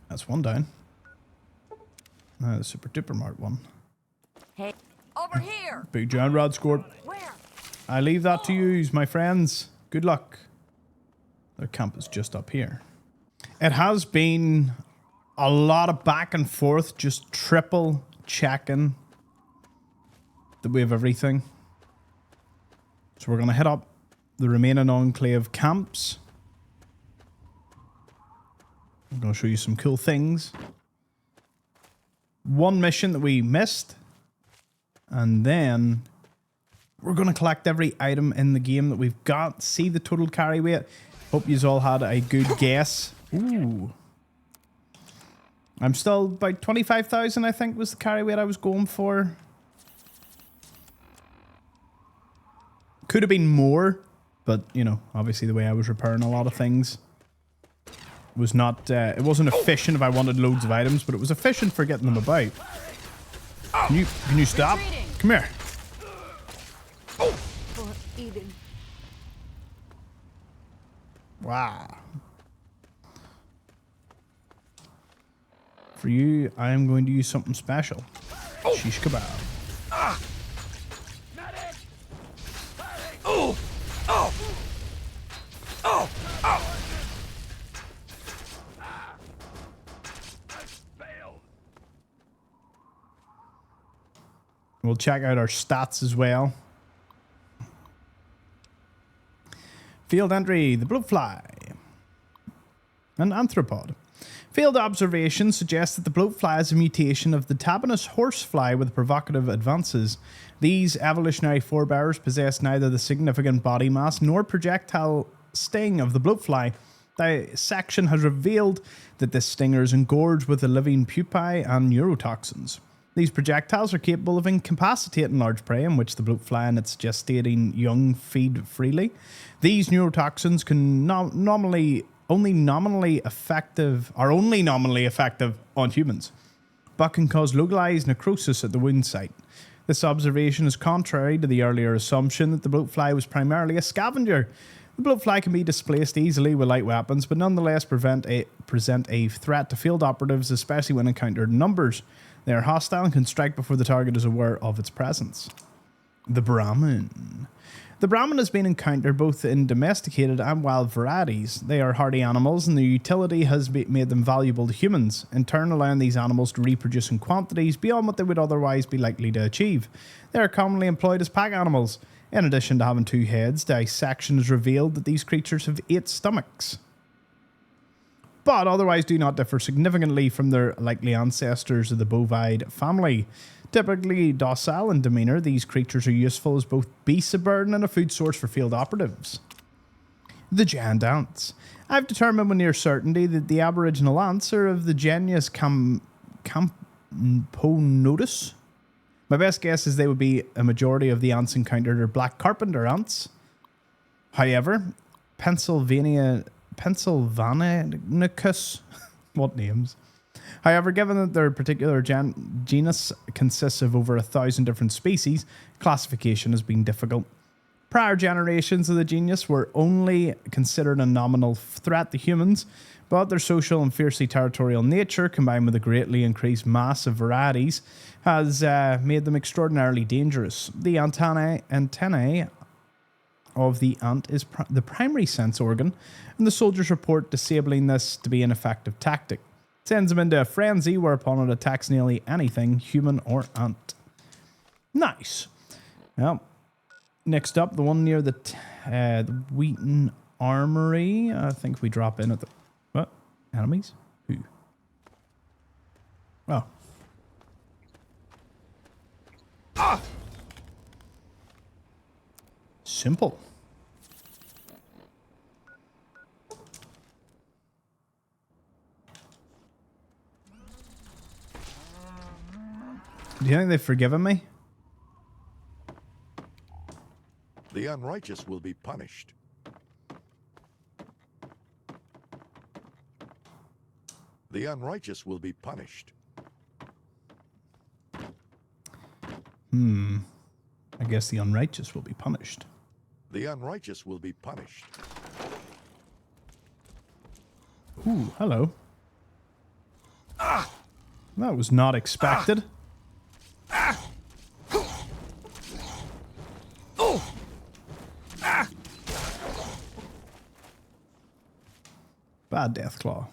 That's one down. The Super Duper Mart one. Hey, over here! Big giant rod scored. Where? I leave that to you, my friends. Good luck. Their camp is just up here. It has been a lot of back and forth, just triple checking that we have everything. So we're going to hit up the remaining Enclave camps. I'm going to show you some cool things. one mission that we missed. And then we're going to collect every item in the game that we've got. See the total carry weight. Hope you all had a good guess. Ooh. I'm still about 25,000, I think, was the carry weight I was going for. Could have been more, but, you know, obviously the way I was repairing a lot of things was not, it wasn't efficient if I wanted loads of items, but it was efficient for getting them about. Can you stop? Come here. Wow. For you, I am going to use something special. Shish kebab. Oh! Oh! Oh! Oh! We'll check out our stats as well. Field entry, the bloatfly. An arthropod. Field observations suggest that the bloatfly is a mutation of the tabanous horsefly with provocative advances. These evolutionary forebears possess neither the significant body mass nor projectile sting of the bloatfly. Dissection has revealed that this stinger is engorged with the living pupae and neurotoxins. These projectiles are capable of incapacitating large prey in which the bloatfly and its gestating young feed freely. These neurotoxins can only nominally effective on humans, but can cause localized necrosis at the wound site. This observation is contrary to the earlier assumption that the bloatfly was primarily a scavenger. The bloatfly can be displaced easily with light weapons, but nonetheless present a threat to field operatives, especially when encountered in numbers. They are hostile and can strike before the target is aware of its presence. The Brahmin. The Brahmin has been encountered both in domesticated and wild varieties. They are hardy animals, and their utility has made them valuable to humans, in turn allowing these animals to reproduce in quantities beyond what they would otherwise be likely to achieve. They are commonly employed as pack animals. In addition to having 2 heads, dissection has revealed that these creatures have 8 stomachs, but otherwise do not differ significantly from their likely ancestors of the bovid family. Typically docile in demeanour, these creatures are useful as both beasts of burden and a food source for field operatives. The giant ants. I've determined with near certainty that the aboriginal ants are of the genus Camponotus. My best guess is they would be a majority of the ants encountered are black carpenter ants. However, Pennsylvanicus, what names? However, given that their particular genus consists of over 1,000 different species, classification has been difficult. Prior generations of the genus were only considered a nominal threat to humans, but their social and fiercely territorial nature, combined with the greatly increased mass of varieties, has made them extraordinarily dangerous. The antennae of the ant is the primary sense organ, and the soldiers report disabling this to be an effective tactic. It sends them into a frenzy, whereupon it attacks nearly anything, human or ant. Nice. Well, next up, the one near the Wheaton Armory. I think we drop in at the... What? Enemies? Who? Oh. Ah! Simple. Do you think they've forgiven me? The unrighteous will be punished. The unrighteous will be punished. I guess the unrighteous will be punished. The unrighteous will be punished. Ooh, hello. That was not expected. Bad Deathclaw.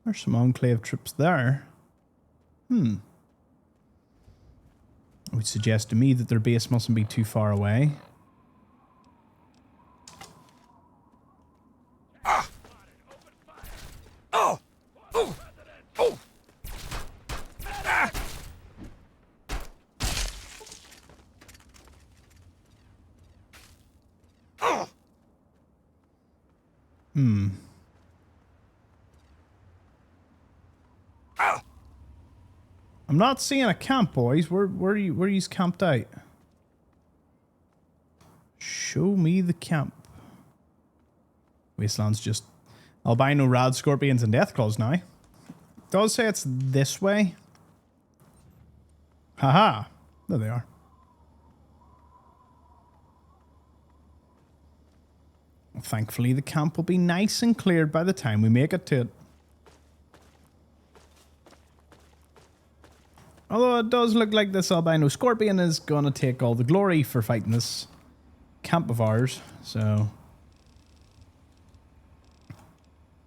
There's some Enclave troops there. It would suggest to me that their base mustn't be too far away. I'm not seeing a camp, boys. Where are you camped out? Show me the camp. Wasteland's just albino rad scorpions and death claws now. It does say it's this way. Haha. There they are. Thankfully, the camp will be nice and cleared by the time we make it to it. Although it does look like this albino scorpion is going to take all the glory for fighting this camp of ours. So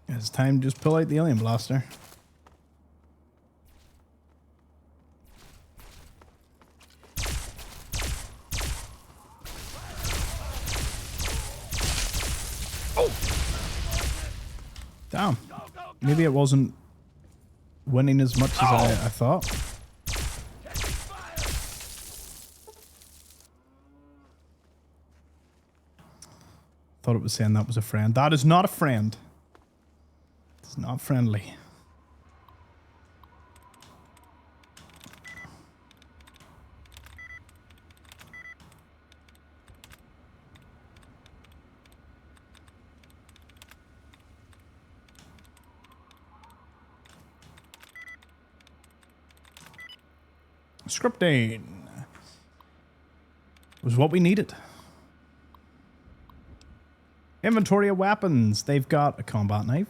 it's time to just pull out the alien blaster. Damn. Maybe it wasn't winning as much as I thought. Thought it was saying that was a friend. That is not a friend. It's not friendly. Scripting was what we needed. Inventory of weapons. They've got a combat knife,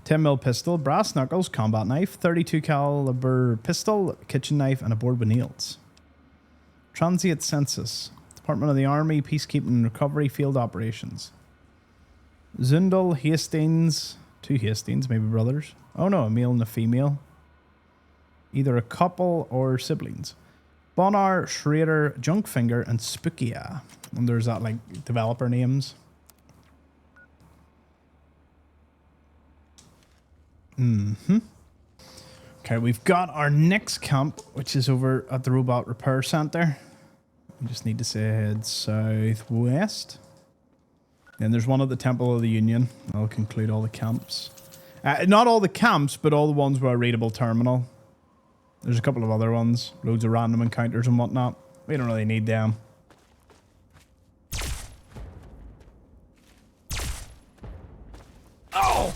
10mm pistol, brass knuckles, combat knife, 32 caliber pistol, kitchen knife, and a board with nails. Transient census. Department of the Army, Peacekeeping and Recovery, Field Operations. Zundel, Hastings, 2 Hastings, maybe brothers. Oh no, a male and a female. Either a couple or siblings. Bonar, Schrader, Junkfinger, and Spookia. And there's that like developer names. Okay, we've got our next camp, which is over at the Robot Repair Center. We just need to say head southwest. Then there's one at the Temple of the Union. I'll conclude all the camps. Not all the camps, but all the ones with a readable terminal. There's a couple of other ones. Loads of random encounters and whatnot. We don't really need them. Oh!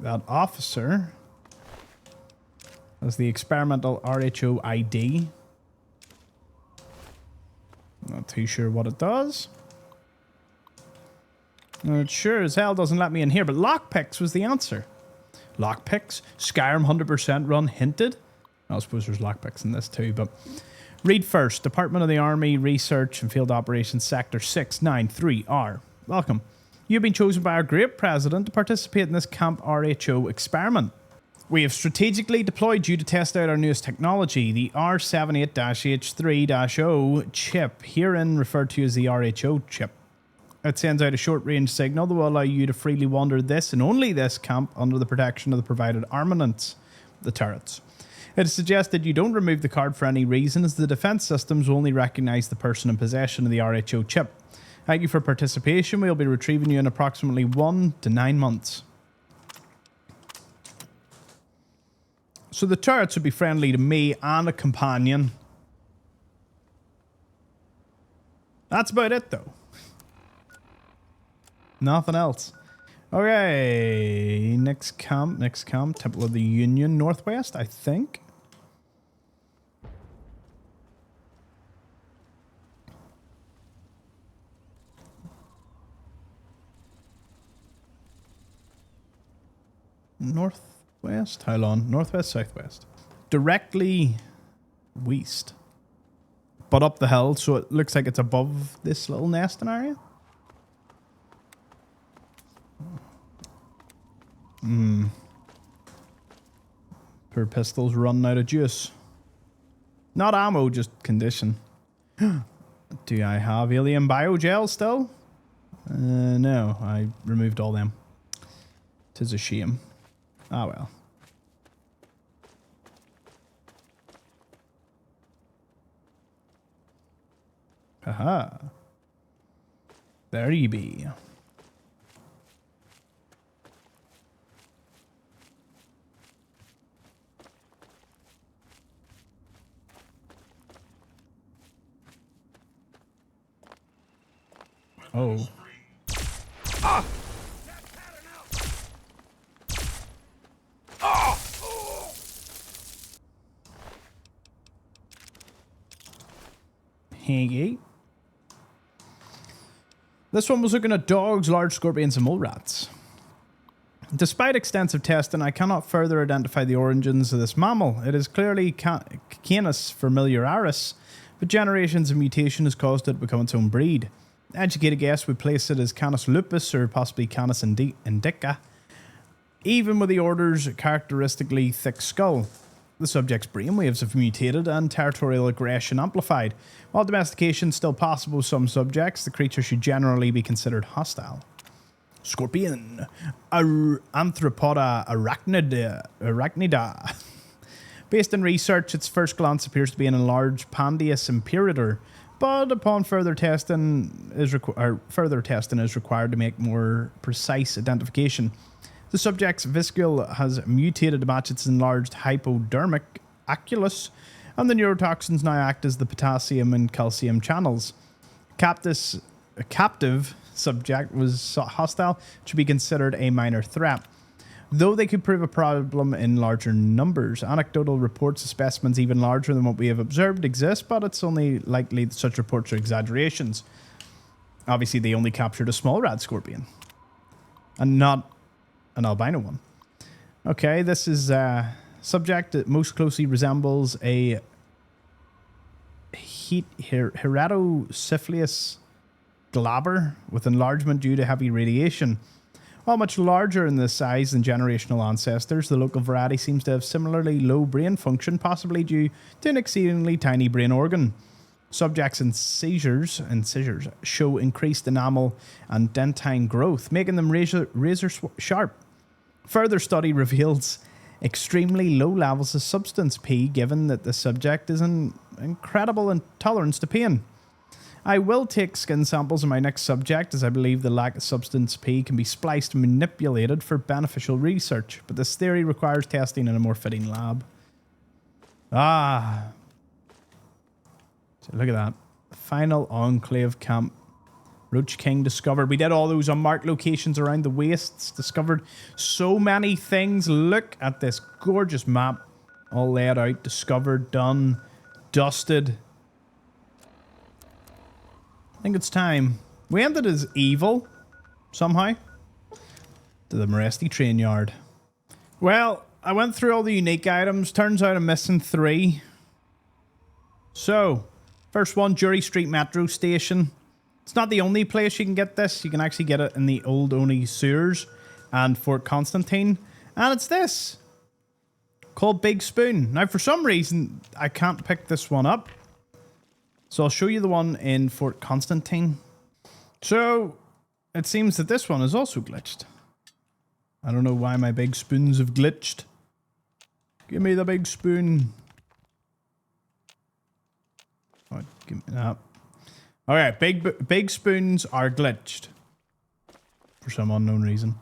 That officer has the experimental RHO ID. Not too sure what it does. And it sure as hell doesn't let me in here, but lockpicks was the answer. Lockpicks, Skyrim 100% run hinted. I suppose there's lockpicks in this too, but read first. Department of the Army, Research and Field Operations, Sector 693R. Welcome. You've been chosen by our great president to participate in this Camp RHO experiment. We have strategically deployed you to test out our newest technology, the R78-H3-0 chip, herein referred to as the RHO chip. It sends out a short-range signal that will allow you to freely wander this and only this camp under the protection of the provided armaments, the turrets. It is suggested you don't remove the card for any reason, as the defense systems will only recognize the person in possession of the RHO chip. Thank you for participation. We'll be retrieving you in approximately 1 to 9 months. So the turrets would be friendly to me and a companion. That's about it, though. Nothing else. Okay, next camp, Temple of the Union, Northwest, I think. Northwest? How long? Northwest, southwest. Directly west. But up the hill, so it looks like it's above this little nesting area. Poor pistol's running out of juice. Not ammo, just condition. Do I have alien biogel still? No, I removed all them. 'Tis a shame. Ah well. Haha. There you be. Oh. Ah! Hangy. This one was looking at dogs, large scorpions, and mole rats. Despite extensive testing, I cannot further identify the origins of this mammal. It is clearly Canis familiaris, but generations of mutation has caused it to become its own breed. Educated guess would place it as Canis lupus or possibly Canis indica, even with the order's characteristically thick skull. The subject's brainwaves have mutated and territorial aggression amplified. While domestication is still possible with some subjects, the creature should generally be considered hostile. Scorpion. Arthropoda arachnida. Based on research, its first glance appears to be an enlarged Pandius imperator, but upon further testing is required to make more precise identification. The subject's viscule has mutated to match its enlarged hypodermic oculus, and the neurotoxins now act as the potassium and calcium channels. A captive subject was hostile, should be considered a minor threat, though they could prove a problem in larger numbers. Anecdotal reports of specimens even larger than what we have observed exist, but it's only likely that such reports are exaggerations. Obviously, they only captured a small rat scorpion, and not an albino one. Okay, this is a subject that most closely resembles a Heratosyphilis glaber with enlargement due to heavy radiation. While much larger in the size than generational ancestors, the local variety seems to have similarly low brain function, possibly due to an exceedingly tiny brain organ. Subjects' incisors show increased enamel and dentine growth, making them razor sharp. Further study reveals extremely low levels of substance P, given that the subject is an incredible intolerance to pain. I will take skin samples of my next subject, as I believe the lack of substance P can be spliced and manipulated for beneficial research, but this theory requires testing in a more fitting lab. Ah. So look at that. Final Enclave Camp. Roach King discovered. We did all those unmarked locations around the wastes. Discovered so many things. Look at this gorgeous map. All laid out. Discovered. Done. Dusted. I think it's time. We ended as evil. Somehow. To the Moresti train yard. Well, I went through all the unique items. Turns out I'm missing 3. So, first one, Jury Street Metro Station. It's not the only place you can get this. You can actually get it in the Old Oni sewers and Fort Constantine. And it's this. Called Big Spoon. Now, for some reason, I can't pick this one up. So I'll show you the one in Fort Constantine. So, it seems that this one is also glitched. I don't know why my big spoons have glitched. Give me the big spoon. Oh, give me that. Okay, big spoons are glitched. For some unknown reason.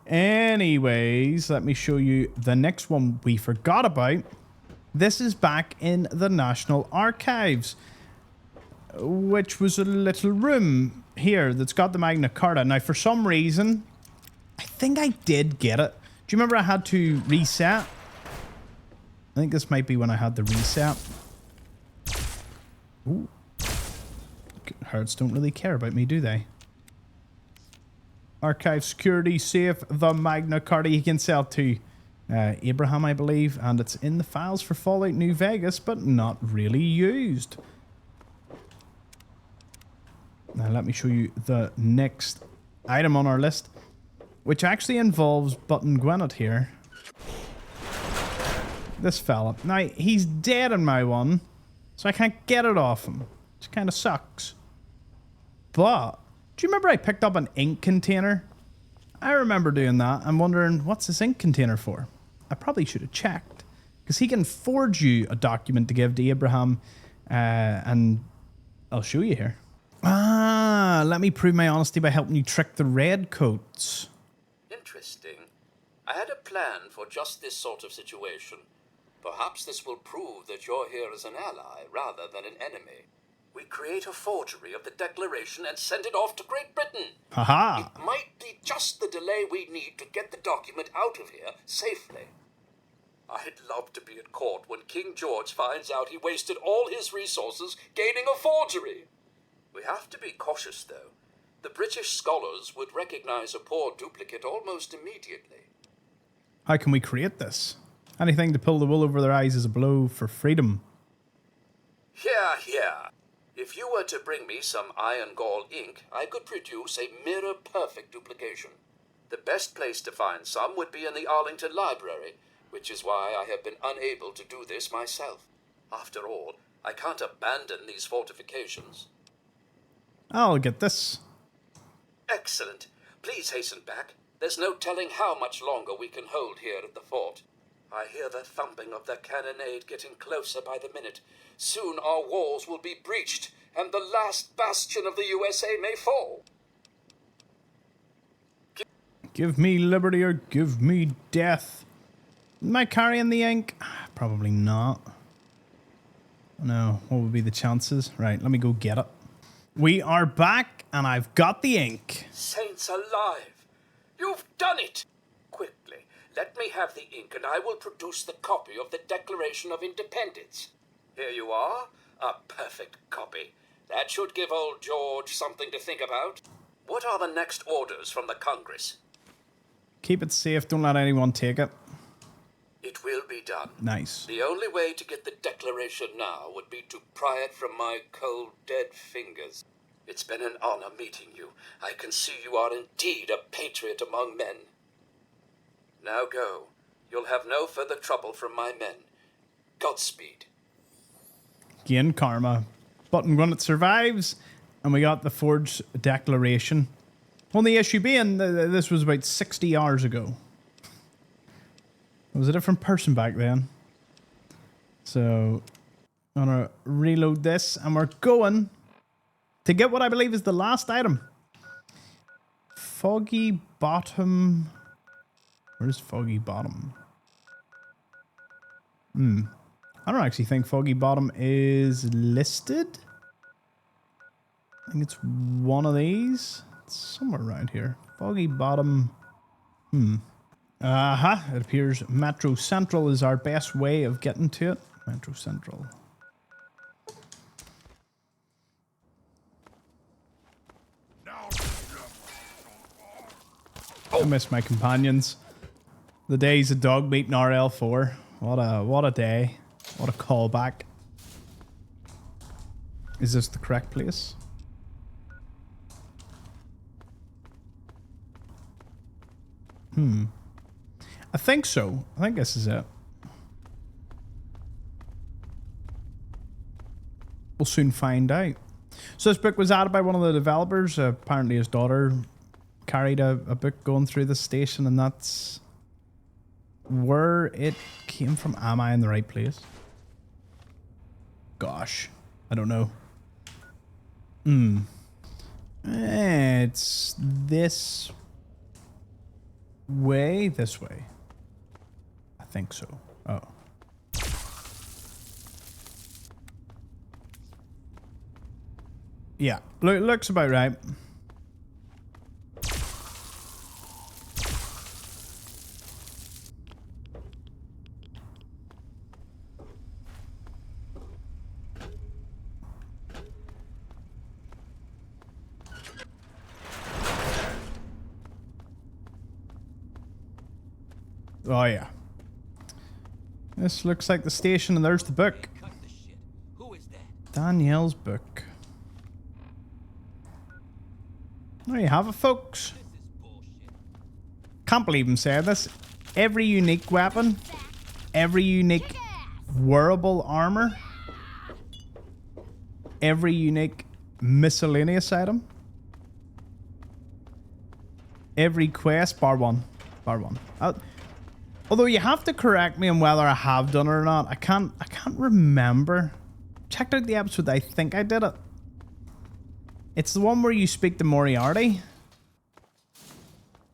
Anyways, let me show you the next one we forgot about. This is back in the National Archives, which was a little room here that's got the Magna Carta. Now, for some reason, I think I did get it. Do you remember I had to reset? I think this might be when I had the reset. Ooh. Hearts don't really care about me, do they? Archive security safe, the Magna Carta. You can sell to Abraham, I believe, and it's in the files for Fallout New Vegas, but not really used. Now let me show you the next item on our list, which actually involves Button Gwinnett here. This fella. Now, he's dead in my one, so I can't get it off him. which kind of sucks. But, do you remember I picked up an ink container? I remember doing that. I'm wondering, what's this ink container for? I probably should have checked. Because he can forge you a document to give to Abraham, and I'll show you here. Ah, let me prove my honesty by helping you trick the redcoats. Interesting. I had a plan for just this sort of situation. Perhaps this will prove that you're here as an ally rather than an enemy. We create a forgery of the Declaration and send it off to Great Britain. Haha. It might be just the delay we need to get the document out of here safely. I'd love to be at court when King George finds out he wasted all his resources gaining a forgery. We have to be cautious, though. The British scholars would recognize a poor duplicate almost immediately. How can we create this? Anything to pull the wool over their eyes is a blow for freedom. Yeah. If you were to bring me some iron gall ink, I could produce a mirror-perfect duplication. The best place to find some would be in the Arlington Library, which is why I have been unable to do this myself. After all, I can't abandon these fortifications. I'll get this. Excellent. Please hasten back. There's no telling how much longer we can hold here at the fort. I hear the thumping of the cannonade getting closer by the minute. Soon our walls will be breached, and the last bastion of the USA may fall. Give me liberty or give me death. Am I carrying the ink? Probably not. No, what would be the chances? Right, let me go get it. We are back, and I've got the ink. Saints alive! You've done it! Quickly, let me have the ink, and I will produce the copy of the Declaration of Independence. Here you are, a perfect copy. That should give old George something to think about. What are the next orders from the Congress? Keep it safe, don't let anyone take it. It will be done. Nice. The only way to get the Declaration now would be to pry it from my cold, dead fingers. It's been an honor meeting you. I can see you are indeed a patriot among men. Now go. You'll have no further trouble from my men. Godspeed. Gain karma. Button when it survives, and we got the forged declaration. Only issue being, this was about 60 hours ago. I was a different person back then. So, I'm gonna reload this, and we're going to get what I believe is the last item. Foggy Bottom. Where's Foggy Bottom? I don't actually think Foggy Bottom is listed. I think it's one of these. It's somewhere around here. Foggy Bottom. It appears Metro Central is our best way of getting to it. Metro Central. I miss my companions. The days of dog meat in RL4. What a day. What a callback. Is this the correct place? I think so. I think this is it. We'll soon find out. So this book was added by one of the developers. Apparently his daughter carried a book going through the station, and that's where it came from. Am I in the right place? Gosh, I don't know. It's this way. This way. I think so. Oh. Yeah, looks about right. Oh yeah. This looks like the station, and there's the book. Who is that? Danielle's book. There you have it, folks. Can't believe I'm saying this. Every unique weapon, every unique wearable armor every unique miscellaneous item. Every quest, bar one. Bar one. Although you have to correct me on whether I have done it or not. I can't remember. Checked out the episode, I think I did it. It's the one where you speak to Moriarty.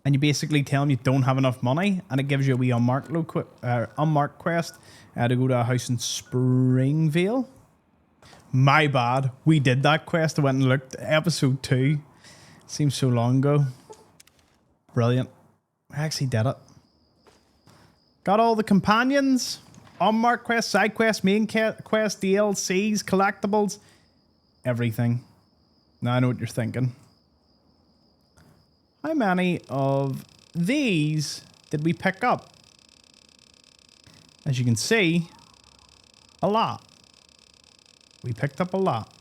And you basically tell him you don't have enough money. And it gives you a wee unmarked quest to go to a house in Springvale. My bad. We did that quest. I went and looked. Episode 2. Seems so long ago. Brilliant. I actually did it. Got all the companions. Unmarked quests, side quests, main quests, DLCs, collectibles. Everything. Now I know what you're thinking. How many of these did we pick up? As you can see, a lot. We picked up a lot.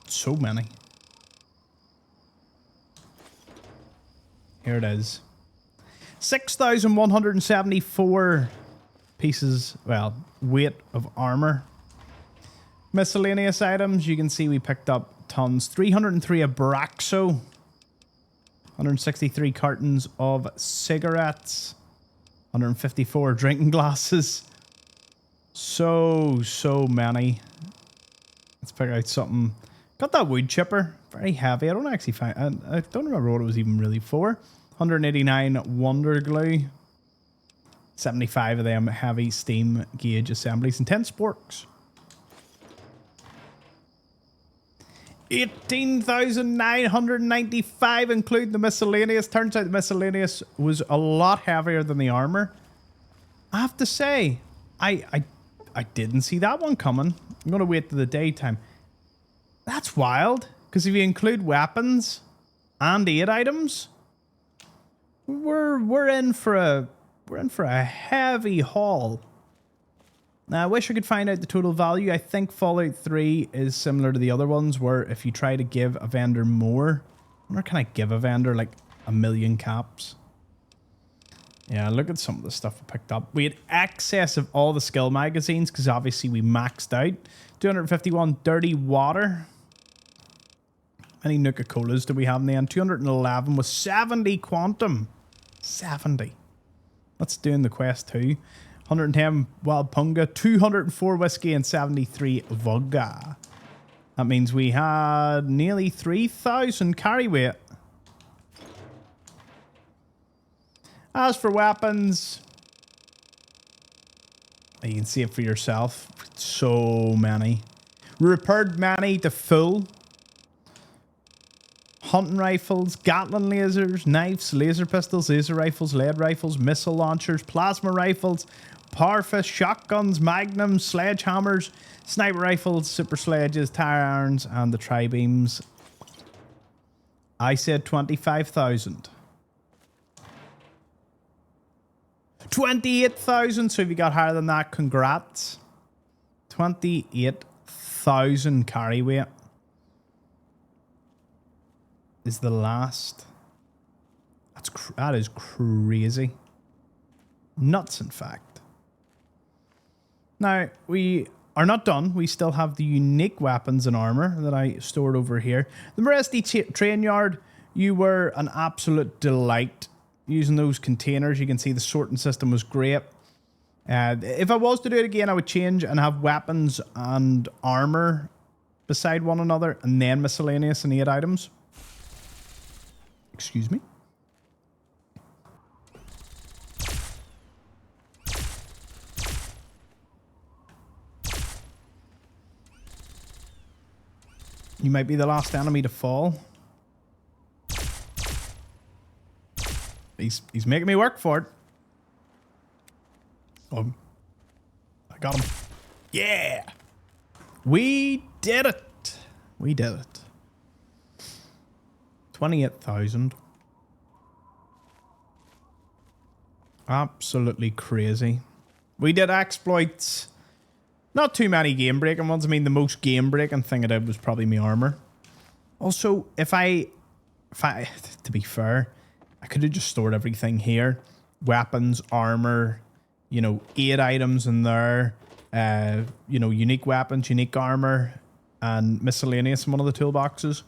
So many. Here it is. 6,174 pieces, well, weight of armor. Miscellaneous items, you can see we picked up tons. 303 Abraxo. 163 cartons of cigarettes. 154 drinking glasses. So many. Let's pick out something. Got that wood chipper. Very heavy. I don't actually find... I don't remember what it was even really for. 189 Wonder Glue. 75 of them heavy steam gauge assemblies. And 10 sporks. 18,995 including the miscellaneous. Turns out the miscellaneous was a lot heavier than the armor. I have to say, I didn't see that one coming. I'm going to wait to the daytime. That's wild. Because if you include weapons and aid items, we're in for a heavy haul. Now, I wish I could find out the total value. I think Fallout 3 is similar to the other ones, where if you try to give a vendor more, or can I give a vendor like 1,000,000 caps? Yeah, look at some of the stuff we picked up. We had excess of all the skill magazines, because obviously we maxed out. 251 dirty water. How many Nuka-Colas do we have in the end? 211 with 70 quantum. 70. That's doing the quest too. 110 wild punga, 204 whiskey, and 73 vodka. That means we had nearly 3,000 carry weight. As for weapons, you can see it for yourself. So many. Repaired many to full. Hunting rifles, Gatling lasers, knives, laser pistols, laser rifles, lead rifles, missile launchers, plasma rifles, power fist, shotguns, magnums, sledgehammers, sniper rifles, super sledges, tire irons, and the tri-beams. I said 25,000. 28,000. So if you got higher than that, congrats. 28,000 carry weight. Is the last. That is crazy. Nuts, in fact. Now, we are not done. We still have the unique weapons and armor that I stored over here. The Moresti train yard, you were an absolute delight using those containers. You can see the sorting system was great. If I was to do it again, I would change and have weapons and armor beside one another, and then miscellaneous and aid items. Excuse me. You might be the last enemy to fall. He's making me work for it. Oh, I got him. Yeah! We did it! We did it. 28,000. Absolutely crazy. We did exploits. Not too many game breaking ones. I mean, the most game breaking thing I did was probably my armor. Also, if I, to be fair, I could have just stored everything here. Weapons, armor, you know, aid items in there. You know, unique weapons, unique armor, and miscellaneous in one of the toolboxes.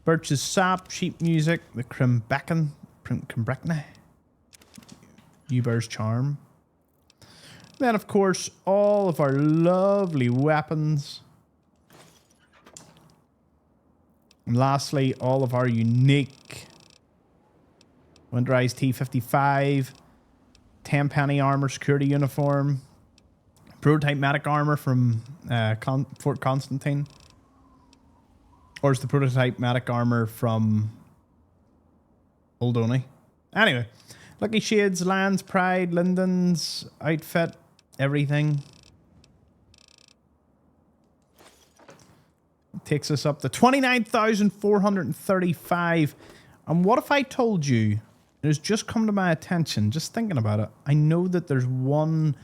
Birch's sap, sheep music, the Crimbrecken, Uber's charm. Then, of course, all of our lovely weapons. And lastly, all of our unique winterized T55, 10-penny armor security uniform, prototype medic armor from Fort Constantine. Or is the prototype medic armor from Old Oney? Anyway, Lucky Shades, Lands, Pride, Linden's outfit, everything. Takes us up to 29,435. And what if I told you, it has just come to my attention, just thinking about it, I know that there's one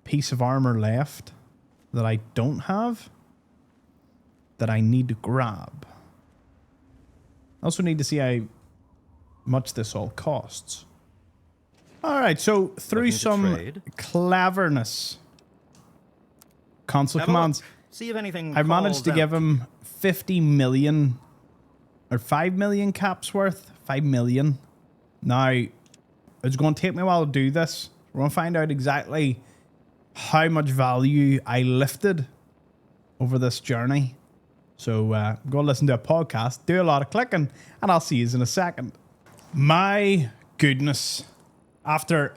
piece of armor left that I don't have that I need to grab. I also need to see how much this all costs. Alright, so through some cleverness, console commands, see if anything I managed to give him 50 million or 5 million caps worth. 5 million. Now, it's going to take me a while to do this. We're going to find out exactly how much value I lifted over this journey. So, go listen to a podcast, do a lot of clicking, and I'll see you in a second. My goodness. After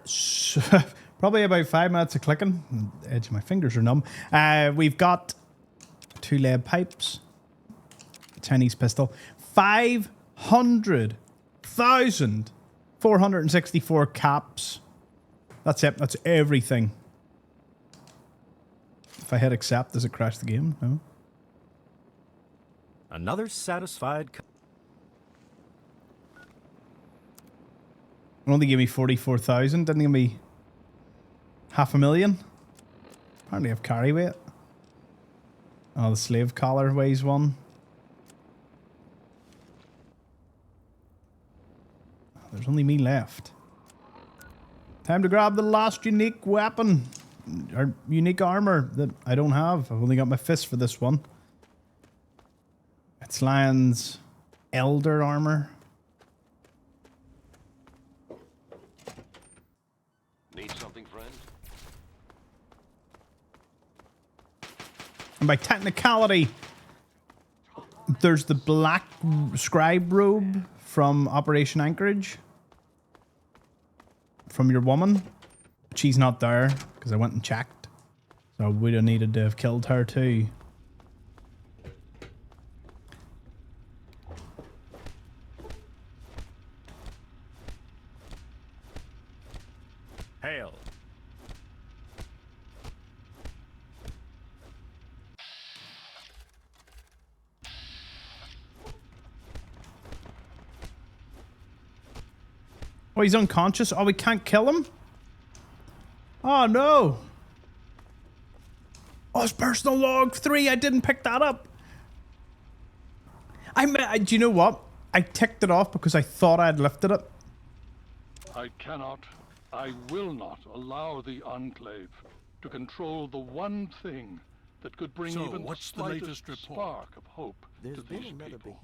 probably about 5 minutes of clicking, the edge of my fingers are numb, we've got 2 lead pipes, a Chinese pistol, 500,464 caps. That's it. That's everything. If I hit accept, does it crash the game? No. Another satisfied. It only gave me 44,000. Didn't give me 500,000. Apparently I have carry weight. Oh, the slave collar weighs 1. Oh, there's only me left. Time to grab the last unique weapon. Or unique armor that I don't have. I've only got my fist for this one. It's Lion's Elder armor. Need something, friend? And by technicality, there's the black scribe robe from Operation Anchorage. From your woman. But she's not there, because I went and checked. So we'd have needed to have killed her too. Hail. Oh, he's unconscious? Oh, we can't kill him? Oh, no. Oh, it's personal log 3. I didn't pick that up. Do you know what? I ticked it off because I thought I'd lifted it. I cannot, I will not allow the Enclave to control the one thing that could bring even the slightest spark of hope to these people.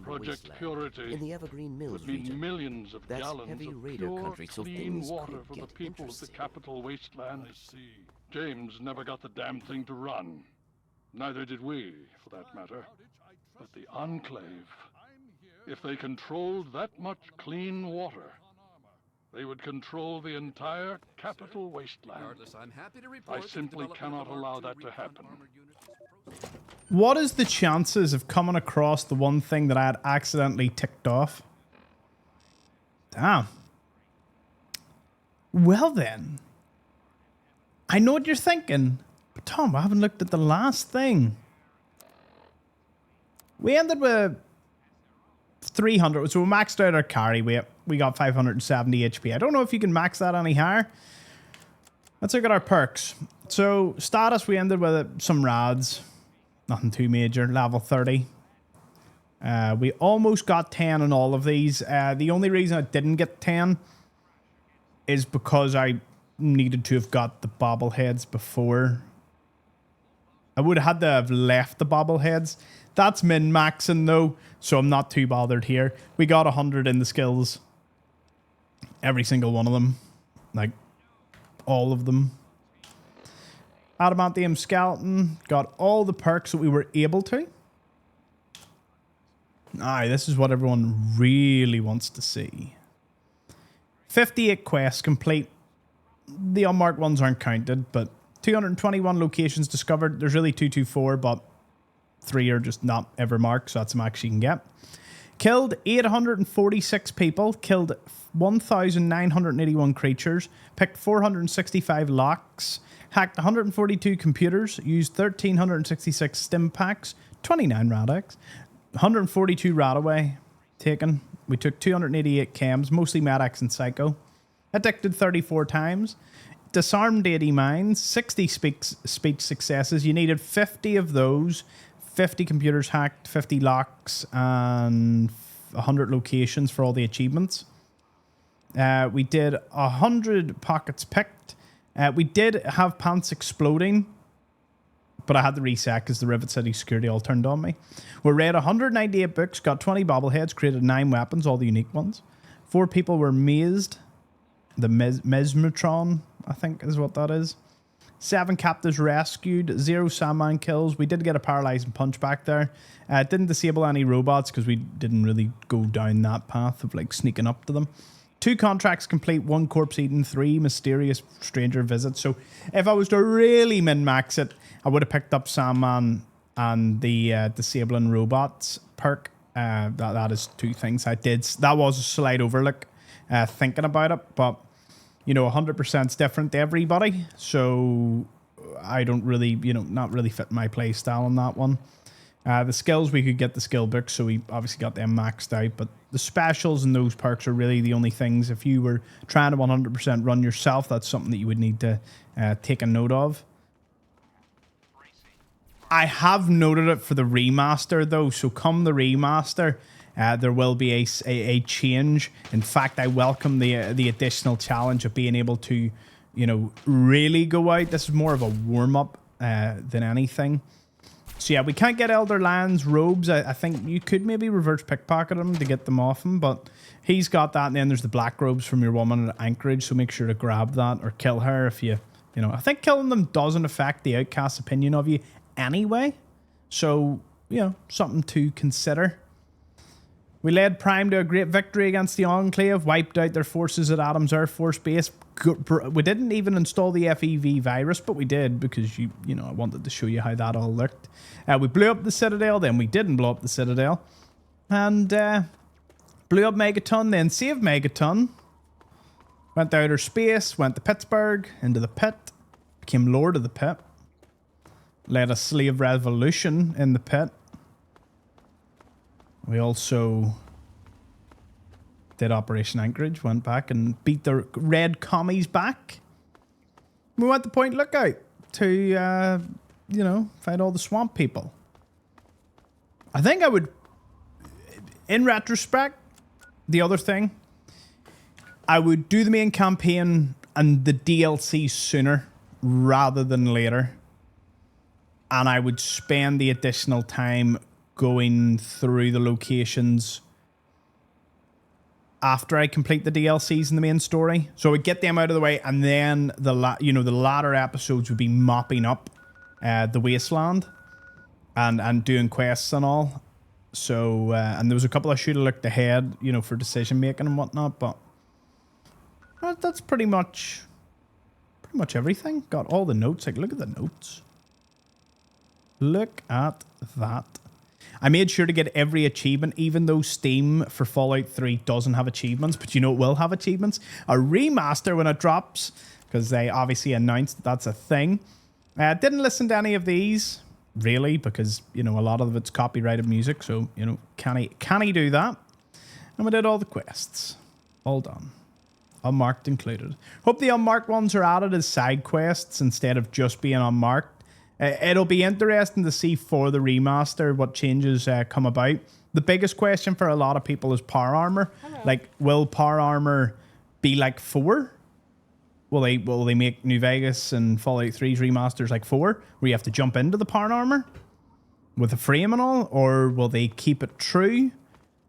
Project Purity in the Evergreen Mills would mean region. millions of That's gallons heavy of raider pure, country, so clean things water could for the get people of the interesting. capital Wasteland. James never got the damn thing to run. Neither did we, for that matter. But the Enclave, if they controlled that much clean water, they would control the entire capital Wasteland. I simply cannot allow that to happen. What is the chances of coming across the one thing that I had accidentally ticked off? Damn. Well then. I know what you're thinking. But Tom, I haven't looked at the last thing. We ended with 300. So we maxed out our carry weight. We got 570 HP. I don't know if you can max that any higher. Let's look at our perks. So status, we ended with some rads. Nothing too major. Level 30. We almost got 10 on all of these. The only reason I didn't get 10 is because I needed to have got the bobbleheads before. I would have had to have left the bobbleheads. That's min-maxing though, so I'm not too bothered here. We got 100 in the skills. Every single one of them. Like, all of them. Adamantium skeleton. Got all the perks that we were able to. Aye, this is what everyone really wants to see. 58 quests complete. The unmarked ones aren't counted, but 221 locations discovered. There's really 224, but 3 are just not ever marked, so that's the max you can get. Killed 846 people. Killed 1,981 creatures. Picked 465 locks. Hacked 142 computers. Used 1,366 stim packs. 29 Radix. 142 Radaway taken. We took 288 chems, mostly Maddox and Psycho. Addicted 34 times. Disarmed 80 mines. 60 speech successes. You needed 50 of those. 50 computers hacked, 50 locks, and 100 locations for all the achievements. We did 100 pockets picked. We did have pants exploding, but I had to reset because the Rivet City security all turned on me. We read 198 books, got 20 bobbleheads, created 9 weapons, all the unique ones. 4 people were mazed. The Mesmetron, I think is what that is. 7 captives rescued, 0 Sandman kills. We did get a paralyzing punch back there. Didn't disable any robots because we didn't really go down that path of like sneaking up to them. 2 contracts complete, 1 corpse eaten, 3 mysterious stranger visits. So if I was to really min-max it, I would have picked up Sandman and the disabling robots perk. That is 2 things I did. That was a slight overlook thinking about it, but you know, 100% is different to everybody. So I don't really, you know, not really fit my play style on that one. The skills, we could get the skill books, so we obviously got them maxed out. But the specials and those perks are really the only things. If you were trying to 100% run yourself, that's something that you would need to take a note of. I have noted it for the remaster, though. So come the remaster, there will be a change. In fact, I welcome the additional challenge of being able to, you know, really go out. This is more of a warm-up than anything. So yeah, we can't get Elder Lands robes. I think you could maybe reverse pickpocket him to get them off him, but he's got that. And then there's the black robes from your woman at Anchorage, so make sure to grab that or kill her if you know. I think killing them doesn't affect the outcast's opinion of you anyway. So, you know, something to consider. We led Prime to a great victory against the Enclave, wiped out their forces at Adams Air Force Base. We didn't even install the FEV virus, but we did because, you know, I wanted to show you how that all looked. We blew up the Citadel, then we didn't blow up the Citadel. And blew up Megaton, then saved Megaton. Went to outer space, went to Pittsburgh, into the pit. Became Lord of the Pit. Led a slave revolution in the pit. We also did Operation Anchorage, went back and beat the red commies back. We went to Point Lookout to, you know, find all the swamp people. I think I would, in retrospect, the other thing, I would do the main campaign and the DLC sooner rather than later. And I would spend the additional time going through the locations after I complete the DLCs in the main story. So I would get them out of the way, and then the latter episodes would be mopping up the Wasteland and doing quests and all. So and there was a couple I should have looked ahead, you know, for decision making and whatnot, but that's pretty much everything. Got all the notes. Like, look at the notes. Look at that. I made sure to get every achievement, even though Steam for Fallout 3 doesn't have achievements, but you know it will have achievements. A remaster when it drops, because they obviously announced that's a thing. Didn't listen to any of these, really, because, you know, a lot of it's copyrighted music, so, you know, can he do that? And we did all the quests. All done. Unmarked included. Hope the unmarked ones are added as side quests instead of just being unmarked. It'll be interesting to see for the remaster what changes come about. The biggest question for a lot of people is power armor. Hello. Like, will power armor be like 4? will they make New Vegas and Fallout 3's remasters like 4, where you have to jump into the power armor with the frame and all, or will they keep it true?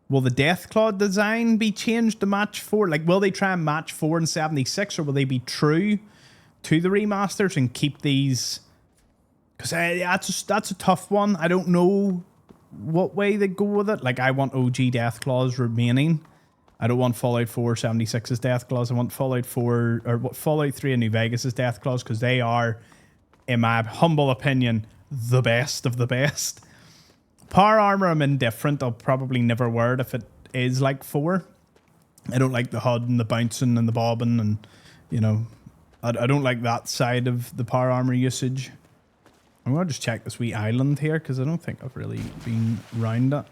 Will the Deathclaw design be changed to match 4? Like, will they try and match 4 and 76, or will they be true to the remasters and keep these? Because that's a tough one. I don't know what way they go with it. Like, I want OG Deathclaws remaining. I don't want Fallout 4 76's Deathclaws. I want Fallout 4 or Fallout 3 and New Vegas's Deathclaws, because they are, in my humble opinion, the best of the best. Power armor, I'm indifferent. I'll probably never wear it if it is like 4. I don't like the HUD and the bouncing and the bobbing, and you know, I don't like that side of the power armor usage. I'm gonna just check this wee island here, because I don't think I've really been round it.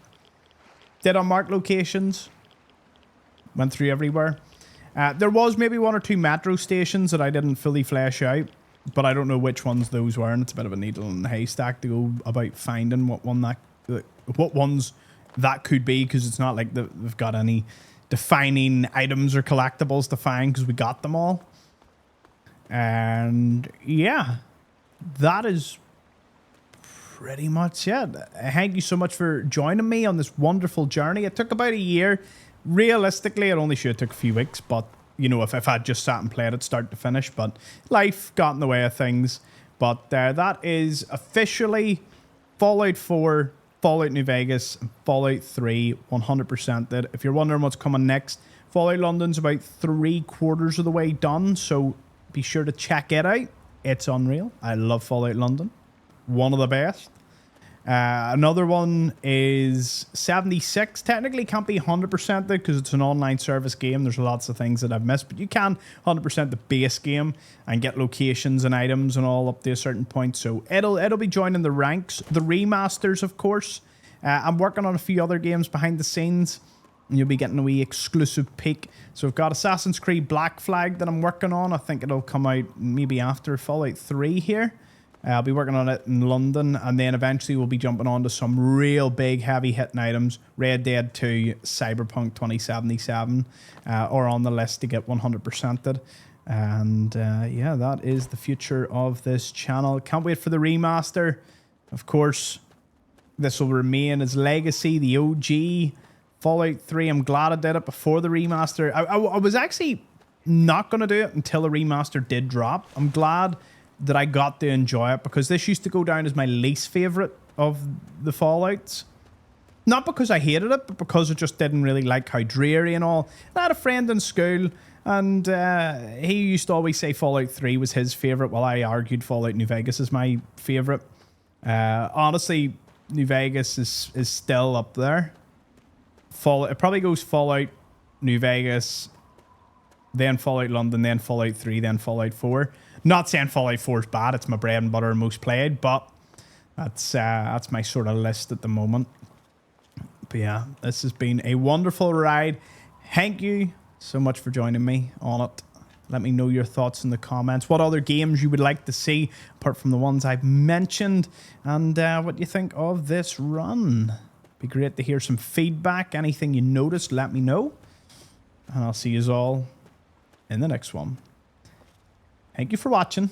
Did unmark locations. Went through everywhere. There was maybe 1 or 2 metro stations that I didn't fully flesh out, but I don't know which ones those were, and it's a bit of a needle in the haystack to go about finding what ones that could be, because it's not like they've got any defining items or collectibles to find, because we got them all. And yeah, that is pretty much it. Thank you so much for joining me on this wonderful journey. It took about a year. Realistically, it only should have took a few weeks, but you know, if I'd just sat and played it start to finish, but life got in the way of things. But that is officially Fallout 4, Fallout New Vegas, and Fallout 3 100% did. If you're wondering what's coming next, Fallout London's about 3/4 of the way done, so be sure to check it out. It's unreal. I love Fallout London. One of the best. Another one is 76. Technically can't be 100% because it's an online service game. There's lots of things that I've missed, but you can 100% the base game and get locations and items and all up to a certain point. So it'll be joining the ranks. The remasters, of course. I'm working on a few other games behind the scenes, and you'll be getting a wee exclusive peek. So I've got Assassin's Creed Black Flag that I'm working on. I think it'll come out maybe after Fallout 3 here. I'll be working on it in London, and then eventually we'll be jumping on to some real big heavy hitting items. Red Dead 2, Cyberpunk 2077 are on the list to get 100%ed. And yeah, that is the future of this channel. Can't wait for the remaster. Of course, this will remain as legacy, the OG Fallout 3. I'm glad I did it before the remaster. I was actually not going to do it until the remaster did drop. I'm glad that I got to enjoy it, because this used to go down as my least favorite of the Fallouts. Not because I hated it, but because I just didn't really like how dreary and all. I had a friend in school, and he used to always say Fallout 3 was his favorite, while I argued Fallout New Vegas is my favorite. Honestly, New Vegas is still up there. It probably goes Fallout New Vegas, then Fallout London, then Fallout 3, then Fallout 4. Not saying Fallout 4 is bad, it's my bread and butter, most played, but that's my sort of list at the moment. But yeah, this has been a wonderful ride. Thank you so much for joining me on it. Let me know your thoughts in the comments. What other games you would like to see, apart from the ones I've mentioned, and what you think of this run. Be great to hear some feedback. Anything you noticed, let me know. And I'll see you all in the next one. Thank you for watching.